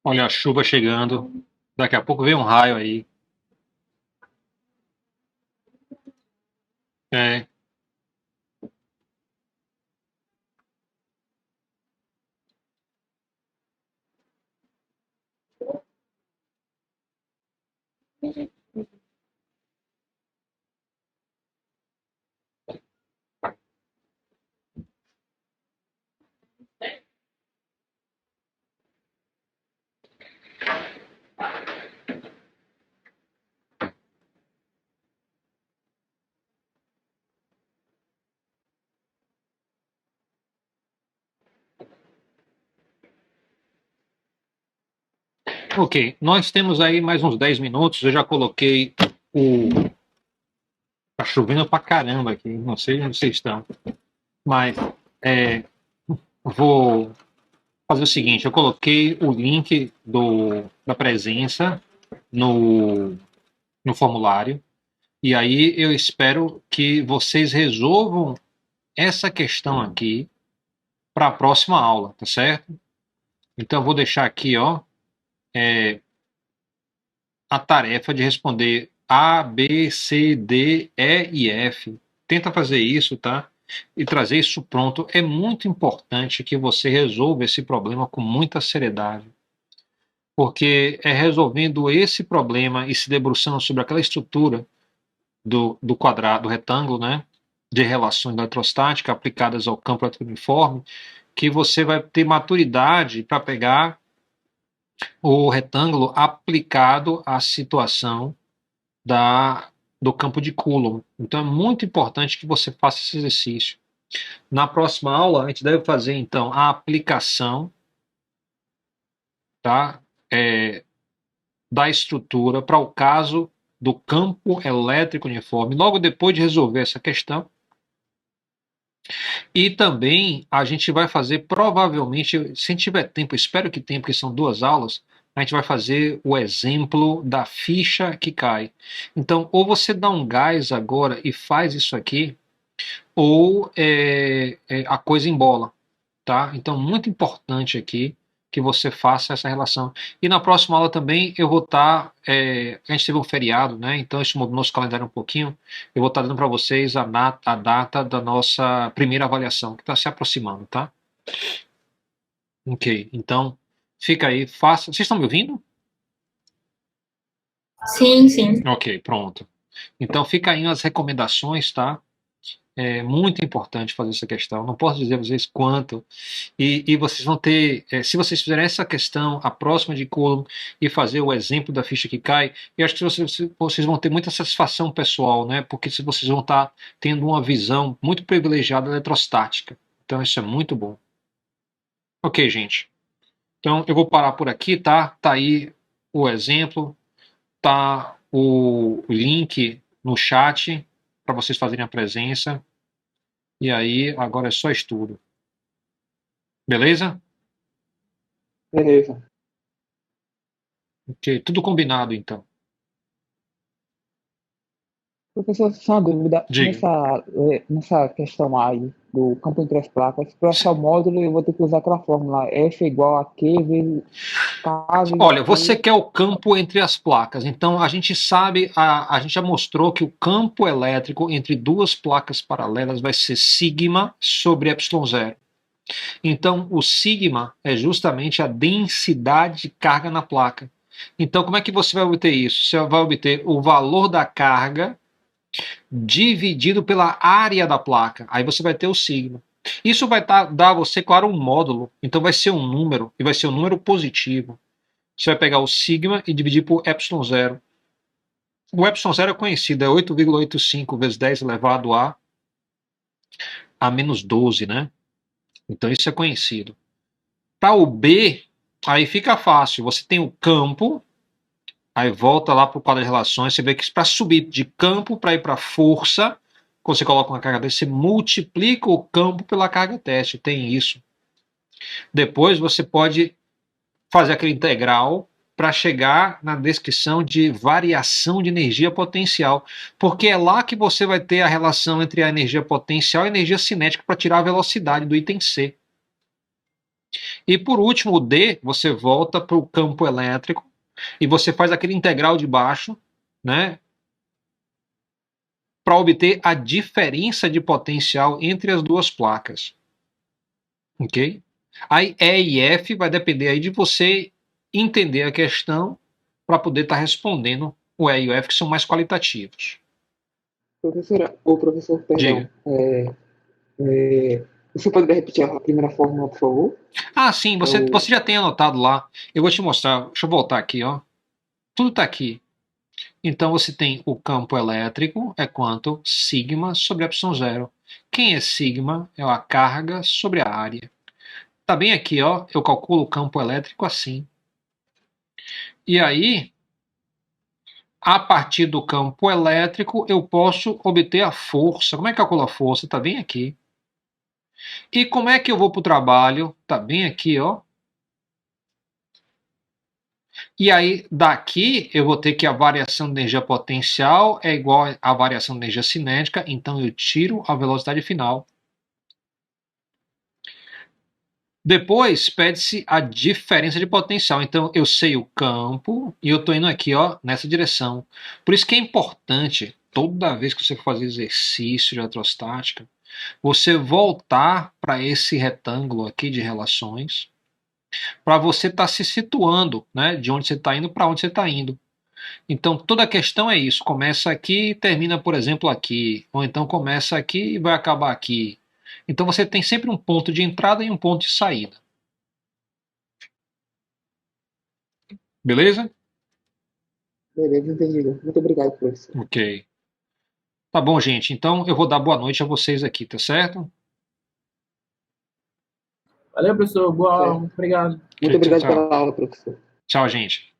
Olha a chuva chegando. Daqui a pouco vem um raio aí. É. Ok, nós temos aí mais uns 10 minutos. Eu já coloquei o. Tá chovendo pra caramba aqui. Não sei onde vocês estão. Mas vou fazer o seguinte: eu coloquei o link da presença no formulário. E aí eu espero que vocês resolvam essa questão aqui para a próxima aula, tá certo? Então eu vou deixar aqui, ó, a tarefa de responder A, B, C, D, E e F. Tenta fazer isso, tá? E trazer isso pronto. É muito importante que você resolva esse problema com muita seriedade. Porque é resolvendo esse problema e se debruçando sobre aquela estrutura do quadrado, do retângulo, né? De relações da eletrostática aplicadas ao campo eletrouniforme, que você vai ter maturidade para pegar o retângulo aplicado à situação do campo de Coulomb. Então é muito importante que você faça esse exercício. Na próxima aula, a gente deve fazer, então, a aplicação, tá? Da estrutura para o caso do campo elétrico uniforme, logo depois de resolver essa questão. E também a gente vai fazer, provavelmente, se a gente tiver tempo, espero que tenha, porque são 2 aulas, a gente vai fazer o exemplo da ficha que cai. Então, ou você dá um gás agora e faz isso aqui, ou a coisa embola, tá? Então, muito importante aqui que você faça essa relação. E na próxima aula também eu vou estar, a gente teve um feriado, né? Então isso mudou nosso calendário um pouquinho. Eu vou estar dando para vocês a data da nossa primeira avaliação, que está se aproximando, tá? Ok, então fica aí, faça. Vocês estão me ouvindo? Sim, sim. Ok, pronto. Então fica aí as recomendações, tá? É muito importante fazer essa questão. Não posso dizer a vocês quanto. E vocês vão ter, se vocês fizerem essa questão, a próxima de Coulomb, e fazer o exemplo da ficha que cai, eu acho que vocês vão ter muita satisfação pessoal, né? Porque vocês vão estar tendo uma visão muito privilegiada eletrostática. Então isso é muito bom. Ok, gente. Então eu vou parar por aqui, tá? Tá aí o exemplo, tá o link no chat para vocês fazerem a presença. E aí, agora é só estudo. Beleza? Beleza. Ok, tudo combinado então. Professor, só uma dúvida. Diga. Nessa questão aí do campo entre as placas, para achar o módulo, eu vou ter que usar aquela fórmula F igual a Q vezes K vezes Olha, Q. você quer o campo entre as placas. Então, a gente sabe, a gente já mostrou que o campo elétrico entre 2 placas paralelas vai ser sigma sobre ε0. Então, o sigma é justamente a densidade de carga na placa. Então, como é que você vai obter isso? Você vai obter o valor da carga dividido pela área da placa. Aí você vai ter o sigma. Isso vai dar a você, claro, um módulo. Então vai ser um número, e vai ser um número positivo. Você vai pegar o sigma e dividir por ε0. O ε0 é conhecido, é 8,85 vezes 10 elevado a menos 12, né? Então isso é conhecido. Para o B, aí fica fácil. Você tem o campo, aí volta lá para o quadro de relações, você vê que para subir de campo para ir para força, quando você coloca uma carga teste, você multiplica o campo pela carga teste, tem isso. Depois você pode fazer aquele integral para chegar na descrição de variação de energia potencial, porque é lá que você vai ter a relação entre a energia potencial e a energia cinética para tirar a velocidade do item C. E por último, o D, você volta para o campo elétrico e você faz aquele integral de baixo, né, para obter a diferença de potencial entre as 2 placas. Ok? Aí E e F vai depender aí de você entender a questão para poder estar respondendo o E e o F, que são mais qualitativos. Professor, perdão. Diga. Você poderia repetir a primeira fórmula, por favor? Ah, sim, você já tem anotado lá. Eu vou te mostrar. Deixa eu voltar aqui, ó. Tudo está aqui. Então você tem o campo elétrico é quanto? Sigma sobre ε0. Quem é sigma? É a carga sobre a área. Tá bem aqui, ó. Eu calculo o campo elétrico assim. E aí, a partir do campo elétrico, eu posso obter a força. Como é que calcula a força? Está bem aqui. E como é que eu vou para o trabalho? Está bem aqui, ó. E aí, daqui, eu vou ter que a variação de energia potencial é igual à variação de energia cinética, então eu tiro a velocidade final. Depois, pede-se a diferença de potencial. Então, eu sei o campo e eu estou indo aqui, ó, nessa direção. Por isso que é importante, toda vez que você for fazer exercício de eletrostática, você voltar para esse retângulo aqui de relações, para você estar se situando, né, de onde você está indo para onde você está indo. Então, toda a questão é isso. Começa aqui e termina, por exemplo, aqui. Ou então começa aqui e vai acabar aqui. Então você tem sempre um ponto de entrada e um ponto de saída. Beleza? Beleza, entendido. Muito obrigado, professor. Ok. Tá bom, gente. Então eu vou dar boa noite a vocês aqui, tá certo? Valeu, professor. Boa aula. Certo. Muito obrigado. Muito obrigado Tchau. pela aula, professor. Tchau, gente.